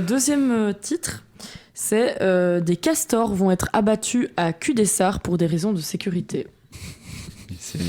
Deuxième titre, c'est des castors vont être abattus à Cudessart pour des raisons de sécurité. C'est-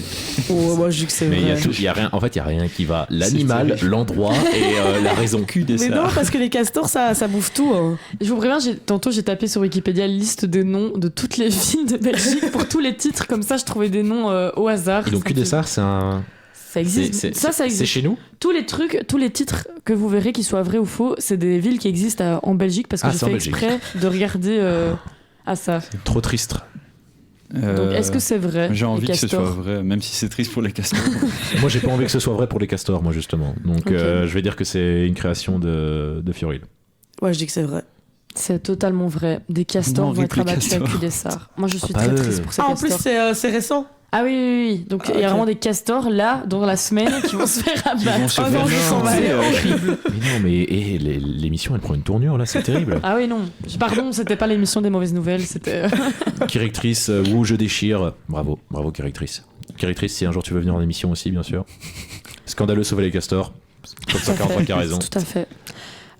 Oh, moi, je dis que c'est Mais il y a vrai. tout, il y a rien. En fait, il y a rien qui va. L'animal, terrible. l'endroit et la raison. Cul des Mais non, parce que les castors, ça bouffe tout. Hein. Je vous préviens, tantôt j'ai tapé sur Wikipédia la liste des noms de toutes les villes de Belgique pour tous les titres, comme ça je trouvais des noms au hasard. Et donc, Ça Cudessart, c'est un. Ça existe. Ça C'est existe. chez nous? Tous les trucs, tous les titres que vous verrez, qu'ils soient vrais ou faux, c'est des villes qui existent en Belgique parce que Ah, j'ai c'est en fait Belgique. exprès de regarder à ça. Trop triste. Donc est-ce que c'est vrai J'ai envie les que ce soit castors vrai, même si c'est triste pour les castors. Moi, j'ai pas envie que ce soit vrai pour les castors, moi, justement. Donc, Ok. je vais dire que c'est une création de Fioril. Ouais, je dis que c'est vrai. C'est totalement vrai. Des castors Non, vont être les abattus à castors. Cudessart. Moi je suis Ah, très bah, triste pour ces Ah, en castors. plus, c'est récent. Ah oui, oui, oui. Donc Ah, il y a ok. vraiment des castors là, dans la semaine, qui vont se faire Ils vont abattre. se Oh faire non, je sens mal. c'est horrible. Mais non, mais l'émission, elle prend une tournure, là, c'est terrible. Ah oui, non. Pardon, c'était pas l'émission des mauvaises nouvelles, c'était. Directrice, ou je déchire. Bravo, bravo, Directrice. Directrice, si un jour tu veux venir en émission aussi, bien sûr. Scandaleux sauver les castors. Comme ça, 43 qui a raison. Tout à fait.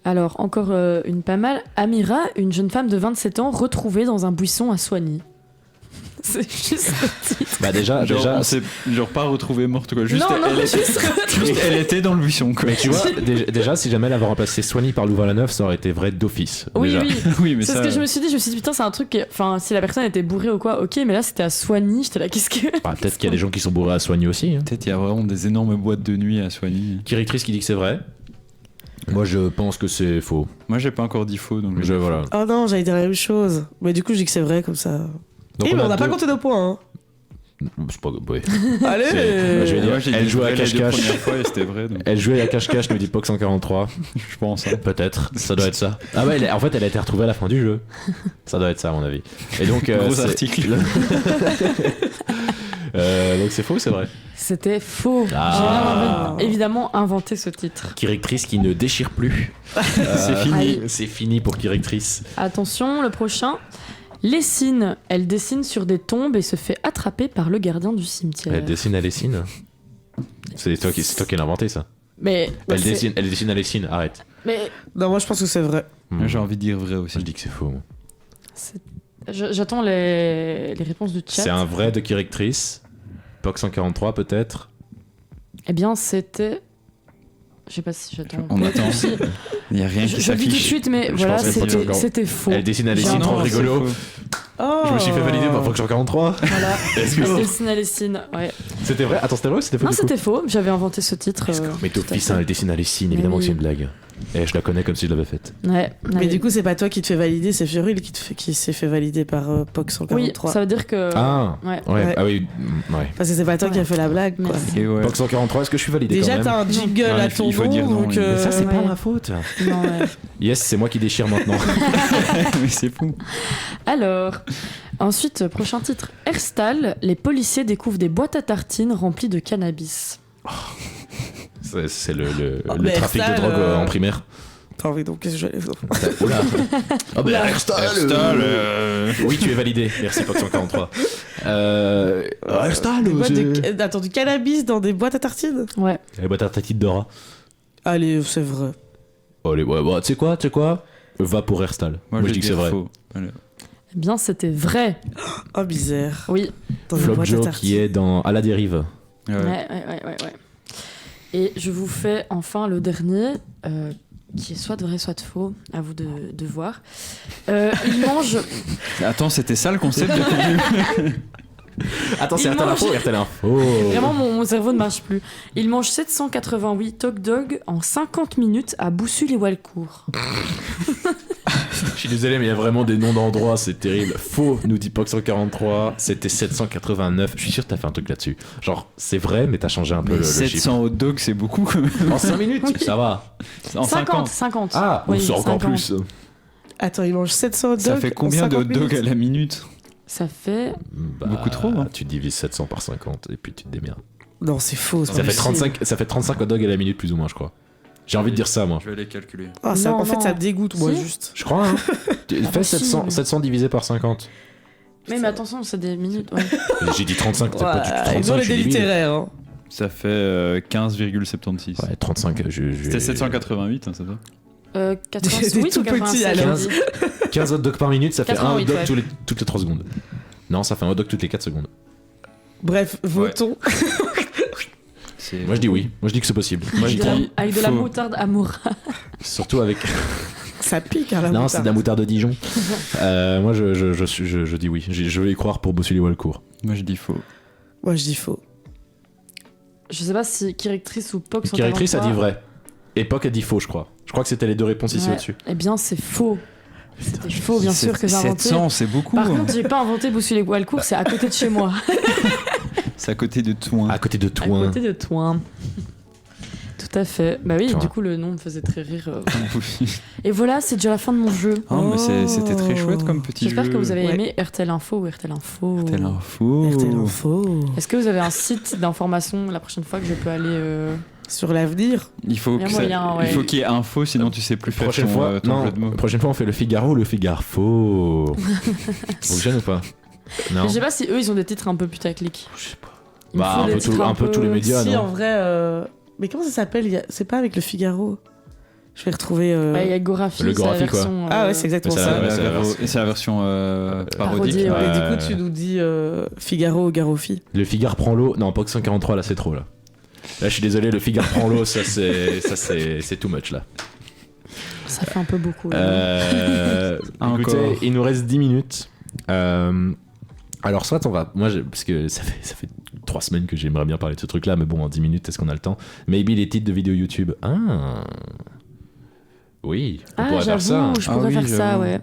Alors, encore une pas mal. Amira, une jeune femme de 27 ans, retrouvée dans un buisson à Soigny. C'est juste le titre. Bah, déjà, on s'est genre pas retrouvée morte quoi. Juste, non, non, elle, était, juste, elle était dans le buisson quoi. Mais tu vois, déjà, si jamais elle avait remplacé Soigny par Louvain-la-Neuve, ça aurait été vrai d'office. Oui, déjà. oui. Oui, mais C'est ça. ce que je me suis dit. Je me suis dit, putain, c'est un truc. Enfin, si la personne était bourrée ou quoi, ok, mais là, c'était à Soigny. J'étais là, qu'est-ce que. Bah, peut-être qu'il y a des gens qui sont bourrés à Soigny aussi. Hein. Peut-être il y a vraiment des énormes boîtes de nuit à Soigny. Directrice qui dit que c'est vrai. Moi, je pense que c'est faux. Moi j'ai pas encore dit faux donc Je, voilà. Oh non, j'allais dire la même chose. Mais du coup, je dis que c'est vrai comme ça. Donc, Mais on n'a pas deux- compté nos points. C'est pas... ouais. Allez Moi, je vais dire, Moi, j'ai elle dit jouait à vrai les deux cache-cache. premières fois et c'était vrai donc Elle jouait à cache-cache, nous dit POC 143. je pense. Hein. Peut-être, ça doit être ça. Ah ouais, en fait, elle a été retrouvée à la fin du jeu. Ça doit être ça, à mon avis. Et donc, Gros c'est- article. donc c'est faux ou c'est vrai? C'était faux. Ah. J'ai évidemment inventé ce titre. Directrice qui ne déchire plus. C'est fini. Aïe. C'est fini pour Directrice. Attention, le prochain. Lessine, elle dessine sur des tombes et se fait attraper par le gardien du cimetière. Elle dessine à Lessine. C'est toi qui l'as inventé ça. Mais Elle dessine à Lessine, arrête. Mais Non, moi, je pense que c'est vrai. Moi, j'ai envie de dire vrai aussi. Je dis que c'est faux. moi. j'attends les réponses du chat. C'est un vrai de Directrice. POC 143 peut-être. Eh bien, c'était. Je sais pas si j'attends. On attend. Si. Il y a rien qui Je dis tout de s'affiche. suite, mais Je voilà, pense que c'est c'était encore- c'était faux. Elle dessine à Lessine, J'ai trop inventé- rigolo. Oh. Je me suis fait valider par Fox 143. Voilà. Let's go. Dessine Alessine, ouais. C'était vrai? Attends, c'était vrai ou c'était faux? Non, du coup c'était faux. J'avais inventé ce titre. Mais tout à Topis, fait. elle dessine Alessine, évidemment que c'est une blague. Et je la connais comme si je l'avais faite. Ouais. Mais du coup, c'est pas toi qui te fais valider, c'est Furil qui s'est fait valider par POC oui, 143. ça veut dire que. Ah, Ouais. ouais. Ah oui, ouais. Parce que c'est pas toi qui as fait la blague, quoi. Merci. Et ouais. Fox 143, est-ce que je suis validé Déjà, quand même? t'as un jingle Non, à il faut- ton il faut nom, dire non, donc. oui. Mais ça, c'est pas Ouais. ma faute. Non, ouais. Yes, c'est moi qui déchire maintenant. Mais c'est fou. Alors, ensuite, prochain titre. Herstal, les policiers découvrent des boîtes à tartines remplies de cannabis. C'est le mais trafic ça, de drogue en primaire. Attends, oui, donc qu'est-ce que j'allais Oula. Ah ben Herstal, Oui, tu es validé. Merci Fox 143. Herstal, Des boîtes c'est... Attends, du cannabis dans des boîtes à tartines? Ouais. Les boîtes à tartines Dora. Allez, c'est vrai. Oh, les... ouais, tu sais quoi? Va pour Herstal. Moi, je dis que c'est vrai. Faux. Allez. Eh bien, c'était vrai. Oh, misère. Oui. Dans des Flop boîtes à Joe tartines. qui est dans À la dérive. Ouais. Ouais. Et je vous fais enfin le dernier, qui est soit de vrai, soit de faux. À vous de voir. Il mange. Attends, c'était ça le concept depuis le début. Attends, c'est Il Herstal mange- Info, Herstal Info. Vraiment, mon cerveau ne marche plus. Il mange 788 hot dogs en 50 minutes à Boussul-et-Walcourt. Je suis désolé, mais il y a vraiment des noms d'endroits, c'est terrible. Faux, nous dit Pox 143, c'était 789. Je suis sûr que t'as fait un truc là-dessus. Genre, c'est vrai, mais t'as changé un peu Mais le chiffre. 700 hot dogs, c'est beaucoup quand même. En 5 minutes, ça va. En 50. 50. Ah, Oui, c'est encore 50. plus. Attends, il mange 700 hot dogs. Ça fait combien en de hot 50 dogs à minutes la minute? Ça fait. Beaucoup trop, hein. Tu divises 700 par 50 et puis tu te démerdes. Non, c'est faux. c'est Ça pas fait, possible. 35 hot dogs à la minute plus ou moins, je crois. J'ai envie de dire ça, moi. Je vais les calculer. Ah, ça, Non, en fait, non. ça me dégoûte, moi, Si. juste. Je crois, hein. Fais Impossible. 700 divisé par 50. Mais attention, c'est des minutes. Ouais. J'ai dit 35, c'est pas du Voilà, 35, ils ont les je suis débile. littéraires. Hein. Ça fait 15,76. Ouais, 35, C'était 788, hein, ça va? 88 tout ou petit, 87 alors. j'ai dit. 15 hot dogs par minute, ça fait un hot 88, dog ouais. toutes les 3 secondes. Non, ça fait un hot dog toutes les 4 secondes. Bref, votons. Moi je dis oui, moi je dis que c'est possible. Moi j'y crois. Avec de la Faux. moutarde Amoura. Surtout avec. Ça pique, hein, la Non, moutarde. c'est de la moutarde de Dijon. Moi je dis oui, je vais y croire pour Boussul-et-Walcourt. Moi je dis faux. Moi, je dis faux. Je sais pas si Kirectrice ou Pox. Kirectrice a dit vrai. Époque a dit faux, je crois. Je crois que c'était les deux réponses ici Ouais. au-dessus. Eh bien, c'est faux. C'était faux, bien sûr que j'ai inventé. 700, c'est beaucoup. Par hein. contre, j'ai pas inventé Boussul-et-Walcourt, c'est à côté de chez moi. C'est à côté de Toin. À côté de À Toin. côté de Toin. Tout à fait. Bah oui, Toin. du coup, le nom me faisait très rire. Et voilà, c'est déjà la fin de mon jeu. Oh, mais c'était très chouette comme petit jeu. J'espère que vous avez Ouais. aimé RTL Info ou RTL Info. RTL Info. RTL Info. Est-ce que vous avez un site d'information la prochaine fois que je peux aller Sur l'avenir. Il faut Il y a que ça- moyen, ouais. il faut qu'il y ait info, sinon tu sais plus faire Prochaine ton, fois, ton non, jeu de mots. prochaine fois on fait le Figaro ou le Figaro faux. Vous gêne ou pas? Non. Je sais pas si eux ils ont des titres un peu putaclic. Je sais pas. Il me Bah, faut un des peu, titres un peu tous les médias, Si, non? en vrai. Mais comment ça s'appelle C'est pas avec le Figaro. Je vais retrouver. Ouais, il y a Gorafi, Le c'est la Gorafi, quoi. version. Ah ouais, c'est exactement Mais ça. ouais, c'est la Et c'est la version parodie, parodique. ouais. Et du coup, tu nous dis Figaro ou Garofi. Le Figaro prend l'eau. Non, pas que 143 là, c'est trop là. Là, je suis désolé, le Figaro prend l'eau, ça c'est too much là. Ça fait un peu beaucoup. Écoutez, Encore. il nous reste 10 minutes. Alors, soit on va. Moi, parce que ça fait 3 semaines que j'aimerais bien parler de ce truc là, mais bon, en 10 minutes, est-ce qu'on a le temps? Maybe les titres de vidéos YouTube. Ah! Oui, on Ah, pourrait faire ça. j'avoue, je pourrais Ah oui, faire ça, j'avoue. ouais.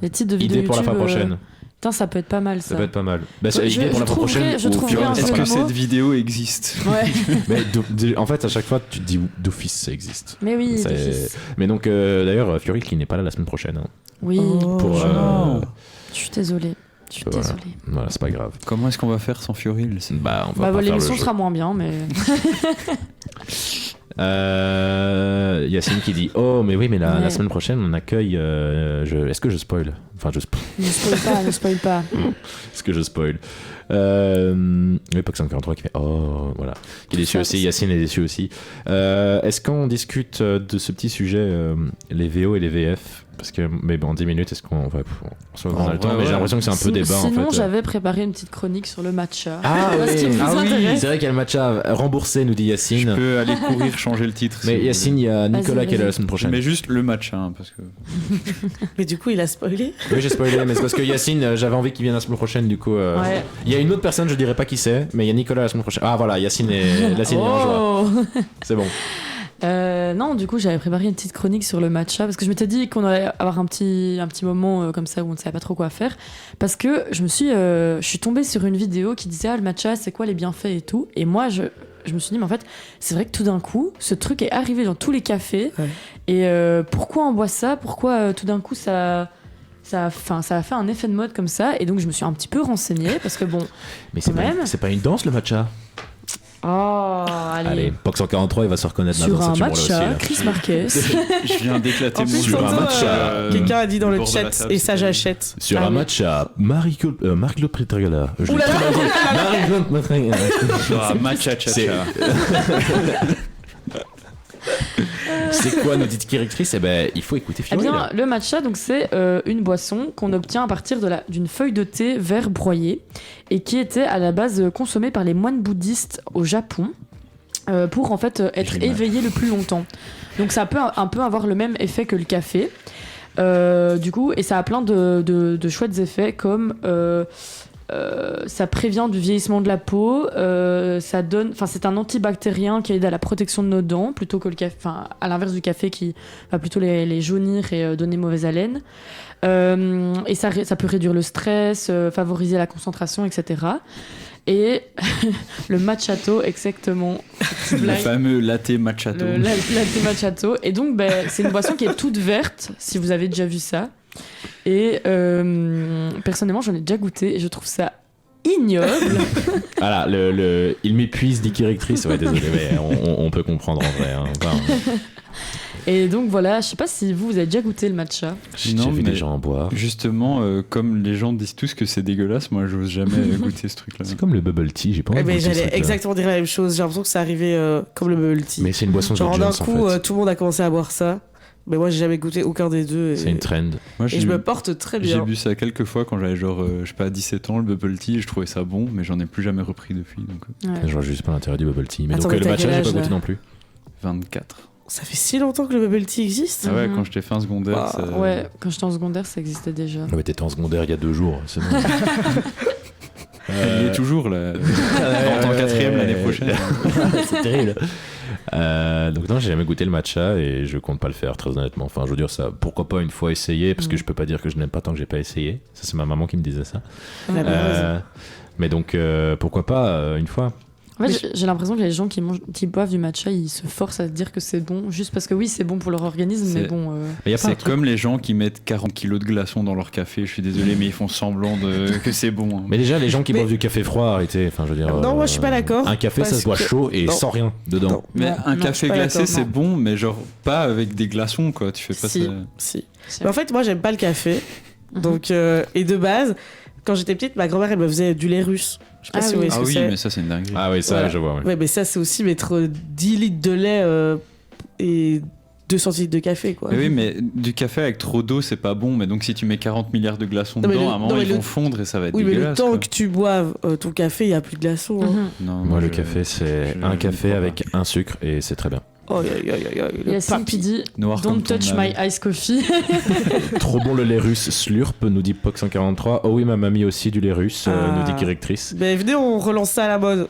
Les titres de vidéos Idée pour la YouTube, fin prochaine. Putain, ça peut être pas mal ça. Ça peut être pas mal. Bah, c'est Je- idée pour je la fin trouverai- prochaine. je ou trouverai Fiora, un c'est Est-ce jeu pas que de grave. mots. cette vidéo existe? Ouais. Mais en fait, à chaque fois, tu te dis d'office ça existe. Mais oui, C'est- d'office. Mais donc, d'ailleurs, Fury qui n'est pas là la semaine prochaine. Hein. Oui. Pour, non. Je suis désolée. Je suis Voilà. désolée. Voilà, c'est pas grave. Comment est-ce qu'on va faire sans Furil? Bah, on va Bah, pas faire le l'émission jeu. sera moins bien, mais. Yacine qui dit oh mais oui mais la Ouais. semaine prochaine on accueille est-ce que je spoil enfin je Ne spoil pas, ne spoil pas. est-ce que je spoil Oui, Pox 43 qui fait oh, voilà. Qui est déçu aussi, Yacine est déçu aussi. Est-ce qu'on discute de ce petit sujet, les VO et les VF? Parce que, mais bon, en 10 minutes, est-ce qu'on va. On a le temps, mais j'ai l'impression que c'est un peu débat en fait. Sinon, j'avais préparé une petite chronique sur le matcha. Ah Parce qu'il oui, vous intéresse. c'est vrai qu'il y a le matcha remboursé, nous dit Je Yacine. peux aller courir changer le titre. Mais si Yacine, il y a Nicolas Vas-y, qui est là la vas-y. semaine prochaine. Mais juste le match, hein, parce que. Mais du coup, il a spoilé. Oui, j'ai spoilé, mais c'est parce que Yacine, j'avais envie qu'il vienne la semaine prochaine, du coup. Ouais. Il y a une autre personne, je dirais pas qui c'est, mais il y a Nicolas la semaine prochaine. Ah voilà, Yacine est en joie. Oh C'est bon. Non, du coup, j'avais préparé une petite chronique sur le matcha parce que je m'étais dit qu'on allait avoir un petit moment comme ça où on ne savait pas trop quoi faire. Parce que je suis tombée sur une vidéo qui disait le matcha, c'est quoi les bienfaits et tout. Et moi, je me suis dit, mais en fait, c'est vrai que tout d'un coup, ce truc est arrivé dans tous les cafés. Ouais. Et pourquoi on boit ça? Pourquoi tout d'un coup ça a fait un effet de mode comme ça? Et donc, je me suis un petit peu renseignée parce que bon. Mais c'est Quand pas, même. c'est pas une danse le matcha. Oh, Allez, Pox 143, il va se reconnaître Sur dans un cet humour-là aussi. matcha, là. Chris Marquez. Je viens d'éclater En mon plus, sur un tantôt, matcha. quelqu'un a dit dans le bord de la chat, table, et ça c'était- j'achète. Sur Ah un oui. matcha, Marie-Claude Petragala. Ouh là là. Marie-Claude Petragala. Sur un matcha C'est- cha C'est quoi, nous dit directrice? Eh ben, il faut écouter Eh Fioril. bien, le matcha, donc c'est une boisson qu'on obtient à partir d'une feuille de thé vert broyée et qui était à la base consommée par les moines bouddhistes au Japon pour en fait être Génial. éveillé le plus longtemps. Donc ça peut un peu avoir le même effet que le café. Du coup, et ça a plein de chouettes effets comme ça prévient du vieillissement de la peau, c'est un antibactérien qui aide à la protection de nos dents plutôt que le café, à l'inverse du café qui va plutôt les jaunir et donner mauvaise haleine. Et ça peut réduire le stress, favoriser la concentration, etc. Et le matchato, exactement. Le Blague. fameux latte matchato. Le latte matchato. Et donc, c'est une boisson qui est toute verte, si vous avez déjà vu ça. Et personnellement, j'en ai déjà goûté et je trouve ça ignoble. Voilà, il m'épuise, dit directrice. Ouais, désolé, mais on peut comprendre en vrai. Hein. Enfin, Et donc, voilà, je sais pas si vous avez déjà goûté le matcha. j'ai Non, vu mais- des gens en boire. Justement, comme les gens disent tous que c'est dégueulasse, moi j'ose jamais goûter ce truc-là. C'est comme le bubble tea, j'ai pas envie Eh de ben, goûter ce j'allais truc-là. exactement dire la même chose. J'ai l'impression que c'est arrivé comme le bubble tea. Mais c'est une boisson de Genre Jones d'un en coup, fait. tout le monde a commencé à boire ça. Mais moi, j'ai jamais goûté aucun des deux. C'est une trend. Moi, Et je me porte très J'ai bien. bu ça quelques fois quand j'avais genre, je sais pas, 17 ans, le bubble tea, et je trouvais ça bon, mais j'en ai plus jamais repris depuis, donc Ouais. Je vois juste pas l'intérêt du bubble tea. Mais Attends, donc mais le t'as matcha, quel j'ai âge, pas goûté là non plus. 24. Ça fait si longtemps que le bubble tea existe. Ah ouais, Mhm. quand j'étais fin secondaire, Wow. ça- Ouais, quand j'étais en secondaire, ça existait déjà. Ouais, mais t'étais en secondaire il y a 2 jours, c'est bon. Il y est toujours là. En quatrième l'année prochaine. C'est terrible. Donc non, j'ai jamais goûté le matcha et je compte pas le faire très honnêtement. Enfin, je veux dire ça, pourquoi pas une fois essayer, parce que je peux pas dire que je n'aime pas tant que j'ai pas essayé. Ça, c'est ma maman qui me disait ça. La base. Mais donc pourquoi pas une fois. En fait, j'ai l'impression que les gens qui boivent du matcha, ils se forcent à se dire que c'est bon, juste parce que oui, c'est bon pour leur organisme, mais C'est- bon. Mais y a pas un C'est truc. comme les gens qui mettent 40 kilos de glaçons dans leur café, je suis désolé, mais ils font semblant que c'est bon. hein. Mais déjà, les gens qui Mais- boivent du café froid, arrêtez. Enfin, je veux dire. Non, moi, je suis pas d'accord, Un café, ça parce se boit que- chaud et Non. sans rien dedans. Non. Mais Non, un non, café je suis pas glacé, d'accord, c'est non. bon, mais genre pas avec des glaçons, quoi. Tu fais pas Si. ça. Si. Mais en fait, moi, j'aime pas le café. Donc, et de base, quand j'étais petite, ma grand-mère, elle me faisait du lait russe. Je sais pas Ah si vous oui. voyez ce Ah que oui, c'est. mais ça, c'est une dinguerie. Ah oui, ça, Voilà. je vois. Ouais. Ouais, mais ça, c'est aussi mettre 10 litres de lait et 2 centilitres de café, quoi. Mais oui, mais du café avec trop d'eau, c'est pas bon. Mais donc, si tu mets 40 milliards de glaçons Non, mais dedans, le- à un moment, non, mais ils le- vont fondre et ça va être Oui, mais le dégueulasse. temps quoi. que tu boives ton café, il n'y a plus de glaçons. hein. Mhm. Non, Moi, le je- café, c'est je un n'y café crois avec un sucre et c'est très bien. Oh, le Yacine papy. qui dit Noir comme Don't ton touch âme. my ice coffee. Trop bon le lait russe slurp, nous dit Pox 143. Oh oui, ma mamie aussi du lait russe, Ah. nous dit directrice. Ben, venez, on relance ça à la mode.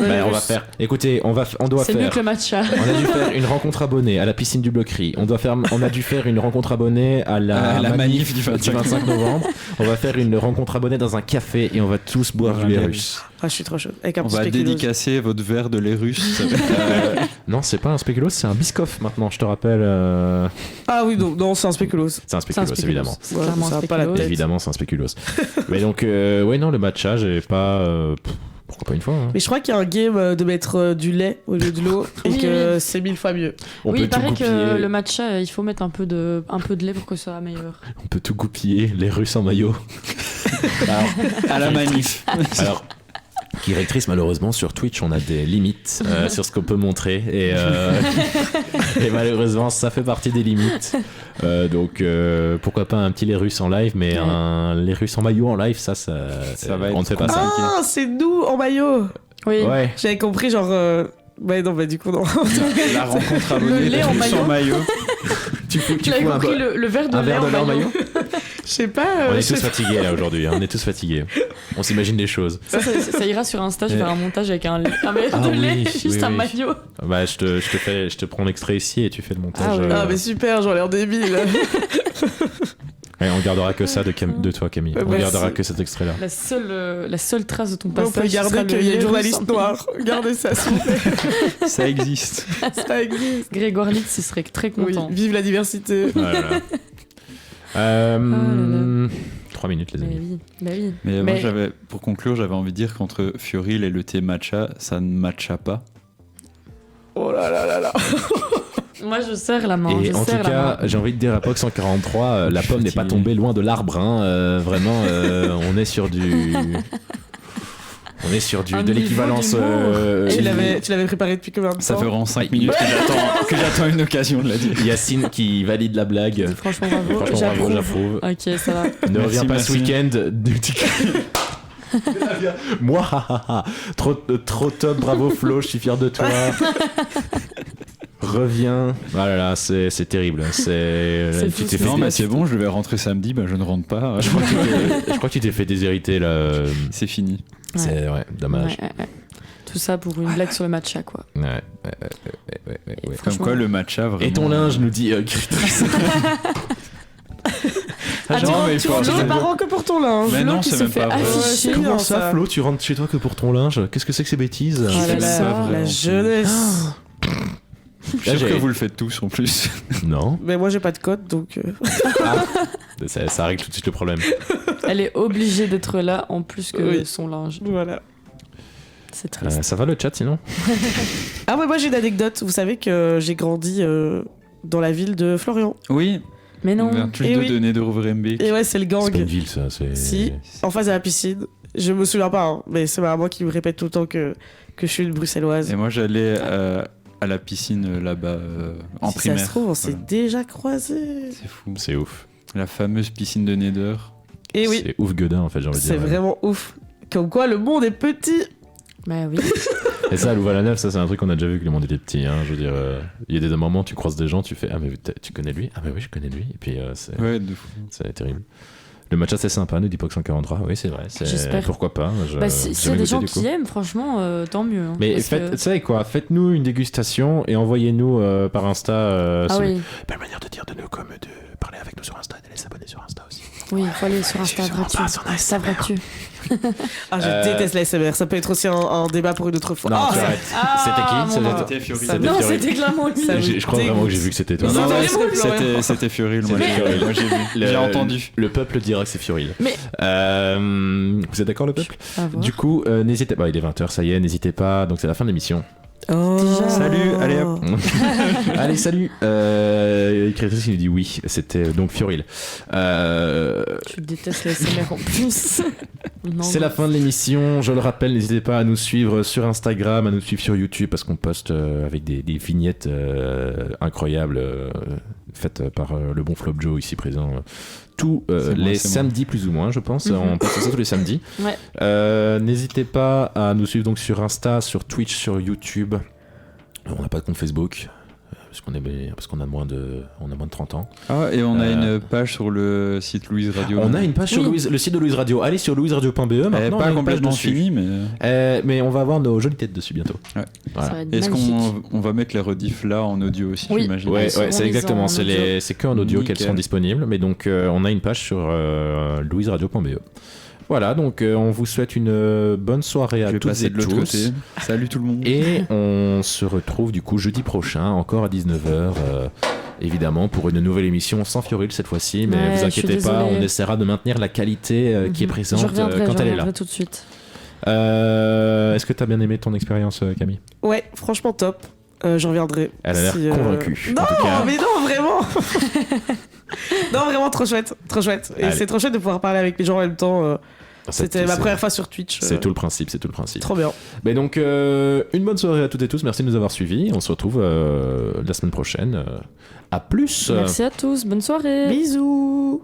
Ben, on va faire. Écoutez, on doit C'est mieux faire. que le matcha. On a dû faire une rencontre abonnée à la piscine du Bloquerie. On a dû faire une rencontre abonnée à la manif du 25 novembre. On va faire une rencontre abonnée dans un café et on va tous boire du lait Bien. russe. Ah, je suis trop chaud. Avec un On petit va spéculoos. dédicacer votre verre de lait russe. ça va être- Non, c'est pas un spéculoos, c'est un biscoff maintenant, je te rappelle. Ah oui, non, c'est un spéculoos. C'est un spéculoos, évidemment. C'est Ouais, clairement ça un va pas la spéculoos. tête. Évidemment, c'est un spéculoos. Mais donc, ouais, non, le matcha, j'ai pas. Pourquoi pas une fois hein. Mais je crois qu'il y a un game de mettre du lait au lieu de l'eau et Oui, que c'est 1000 fois mieux. On Oui, peut il tout paraît que goupiller. le matcha, il faut mettre un peu de lait pour que ça soit meilleur. On peut tout goupiller, les Russes en maillot. À la manif. Alors, Directrice, malheureusement, sur Twitch, on a des limites sur ce qu'on peut montrer. Et malheureusement, ça fait partie des limites. Donc, pourquoi pas un petit Les Russes en live, mais Les Russes en maillot en live, ça va on ne être fait pas ça. Ah, c'est nous en maillot. Oui. Ouais. J'avais compris, genre. Ouais, non, bah du coup, non. La rencontre abonnée lait en en maillot. Tu fous J'avais compris le verre de un lait verre de lait en maillot. Je sais pas. On est je sais tous fatigués là aujourd'hui, hein, on est tous fatigués. On s'imagine des choses. Ça ira sur Insta, je vais faire un montage avec un verre Ah de oui, lait, oui, juste un oui. maillot. Bah, je te prends l'extrait ici et tu fais le montage. Ah oui. Ah, mais super, j'en ai l'air débile. Ouais, on gardera que ça de toi, Camille. On Merci. gardera que cet extrait-là. La seule trace de ton On passage. peut sera garder le qu'il y a lait une journaliste russe. noire. Gardez ça, s'il vous plaît. Ça existe. Ça existe. Grégoire Litz, il serait très Oui, content. vive la diversité. Voilà. là. 3 minutes, les Bah amis. oui, bah oui. Mais moi, pour conclure, j'avais envie de dire qu'entre Fioril et le thé matcha, ça ne matcha pas. Oh là là là là. Moi, je serre la main. Et je en tout serre la cas, main. j'ai envie de dire à POC 143, la Je suis pomme n'est pas fatigué. tombée loin de l'arbre. Hein, vraiment, on est sur du. On est sur Un de niveau l'équivalence. d'humour. Tu l'avais préparé depuis combien de temps? Ça fait vraiment 5 minutes que j'attends une occasion de la dire. Yacine qui valide la blague. Franchement, bravo. Franchement, bravo, j'approuve. Ok, ça va. Ne Merci, reviens pas merci. ce week-end. Moi, trop top, bravo Flo, je suis fier de toi. Reviens. Ah là là, c'est terrible. C'est Tu fou, t'es c'est fait Non, fou. mais c'est bon, je vais rentrer samedi, bah je ne rentre pas. je crois que tu t'es fait déshériter là. C'est fini. C'est dommage. Ouais. Tout ça pour une blague sur le matcha, quoi. Ouais. Comme Franchement. quoi le matcha vraiment. Et ton linge, nous dit Critrice. Non, mais il Tu faut rentres chez tes arrêter. parents que pour ton linge. Mais Flo non, qui c'est se même fait pas vrai. afficher. Comment Comment ça, ça, Flo, tu rentres chez toi que pour ton linge? Qu'est-ce que c'est que ces bêtises? Oh là C'est là, pas vrai, la en jeunesse. Je suis sûr Là, que vous le faites tous en plus. Non. Mais moi, j'ai pas de code, donc. Ça règle tout de suite le problème. Elle est obligée d'être là en plus que Oui. son linge. Voilà. C'est triste. Ça va le chat sinon? Ah ouais, moi j'ai une anecdote. Vous savez que j'ai grandi dans la ville de Florian. Oui, Mais non. un truc Eh de oui. donner de Roverembeek. Et ouais, c'est le gang. C'est pas une ville, ça. C'est. Si, en face de la piscine. Je me souviens pas, hein, mais c'est ma maman qui me répète tout le temps que je suis une bruxelloise. Et moi j'allais à la piscine là-bas en Si primaire. ça se trouve, on s'est Voilà. déjà croisés. C'est fou. C'est ouf. La fameuse piscine de Nether. Et oui, C'est ouf Godin en fait, j'ai envie de c'est dire. vraiment ouf. Comme quoi, le monde est petit. Bah oui. Et ça, à Louvain-la-Neuve, ça c'est un truc qu'on a déjà vu que le monde était petit. Hein. Je veux dire, il y a des moments, tu croises des gens, tu fais ah mais tu connais lui? Ah mais oui, je connais lui. Et puis c'est Ouais, de fou. terrible. Le matcha c'est sympa, nous dit POC 143. Oui, c'est vrai. J'espère. Pourquoi pas? Bah, s'il y a des gens qui aiment, franchement, tant mieux. hein, Mais parce que- tu sais quoi, faites-nous une dégustation et envoyez-nous par Insta. Ah oui, Belle manière de dire de nous comme de parler avec nous sur Insta et d'aller s'abonner sur Insta aussi. oui, il faut aller sur Insta Excusez-moi, gratuit. pas son Insta ASMR. gratuit. Ah, je déteste la SMR. Ça peut être aussi un débat pour une autre fois. Non, Ah, tu ça- arrêtes. C'était qui? mon C'était- Dieu. C'était Fioril. Ça- Non, Fioril. c'était clairement lui. Ça- Je crois vraiment que j'ai vu que c'était toi. Non, Non, non, ouais, c'est Florian. c'était Fioril, moi C'était j'ai Fioril. moi, j'ai vu. J'ai entendu. Le peuple dira que c'est Fioril. Mais- Vous êtes d'accord, le peuple? À voir. Du coup, n'hésitez pas. Il est 20h, ça y est, n'hésitez pas. Donc, c'est la fin de l'émission. Oh. Déjà. Salut, allez hop. Allez, salut. Créatrice, il nous dit oui. C'était donc Fioril. Tu détestes la SMR en plus. Non, C'est non. la fin de l'émission. Je le rappelle, n'hésitez pas à nous suivre sur Instagram, à nous suivre sur YouTube parce qu'on poste avec des vignettes incroyables faites par le bon Flop Joe ici présent. Tous C'est moi, les c'est moi. samedis plus ou moins, je pense. Mhm. On poste ça tous les samedis. Ouais. N'hésitez pas à nous suivre donc sur Insta, sur Twitch, sur YouTube. On n'a pas de compte Facebook parce qu'on a moins de 30 ans. Ah, et on a Euh, une page sur le site Louise Radio. On a une page sur Oui. le site de Louise Radio. Allez sur louiseradio.be. Elle est Maintenant, on a pas une page complètement dessus. finie, mais. Mais on va avoir nos jolies têtes dessus bientôt. Ouais. Voilà. Ça va être Est-ce magnifique. qu'on va mettre les rediffs là en audio aussi, Oui. j'imagine? Ouais, seront c'est mises exactement. en C'est qu'en audio qu'elles Nickel. sont disponibles. Mais donc, on a une page sur louiseradio.be. Voilà, donc on vous souhaite une bonne soirée à Je vais toutes passer et de l'autre tous. côté. Salut tout le monde. Et on se retrouve du coup jeudi prochain, encore à 19h. Évidemment, pour une nouvelle émission sans Fioril cette fois-ci. Mais Ouais, vous je suis inquiétez pas, désolée. on essaiera de maintenir la qualité qui est Mhm. présente Je reviendrai, quand je elle est là. reviendrai tout de suite. Est-ce que tu as bien aimé ton expérience, Camille? Ouais, franchement top. J'en reviendrai. Elle a l'air Si, convaincue. Non, en tout cas. mais non, vraiment. Non, vraiment trop chouette, trop chouette. Et Allez. c'est trop chouette de pouvoir parler avec les gens en même temps. C'était ma première fois sur Twitch. C'est tout le principe, Trop bien. Mais donc, une bonne soirée à toutes et tous. Merci de nous avoir suivis. On se retrouve la semaine prochaine. À plus. Merci à tous, bonne soirée. Bisous.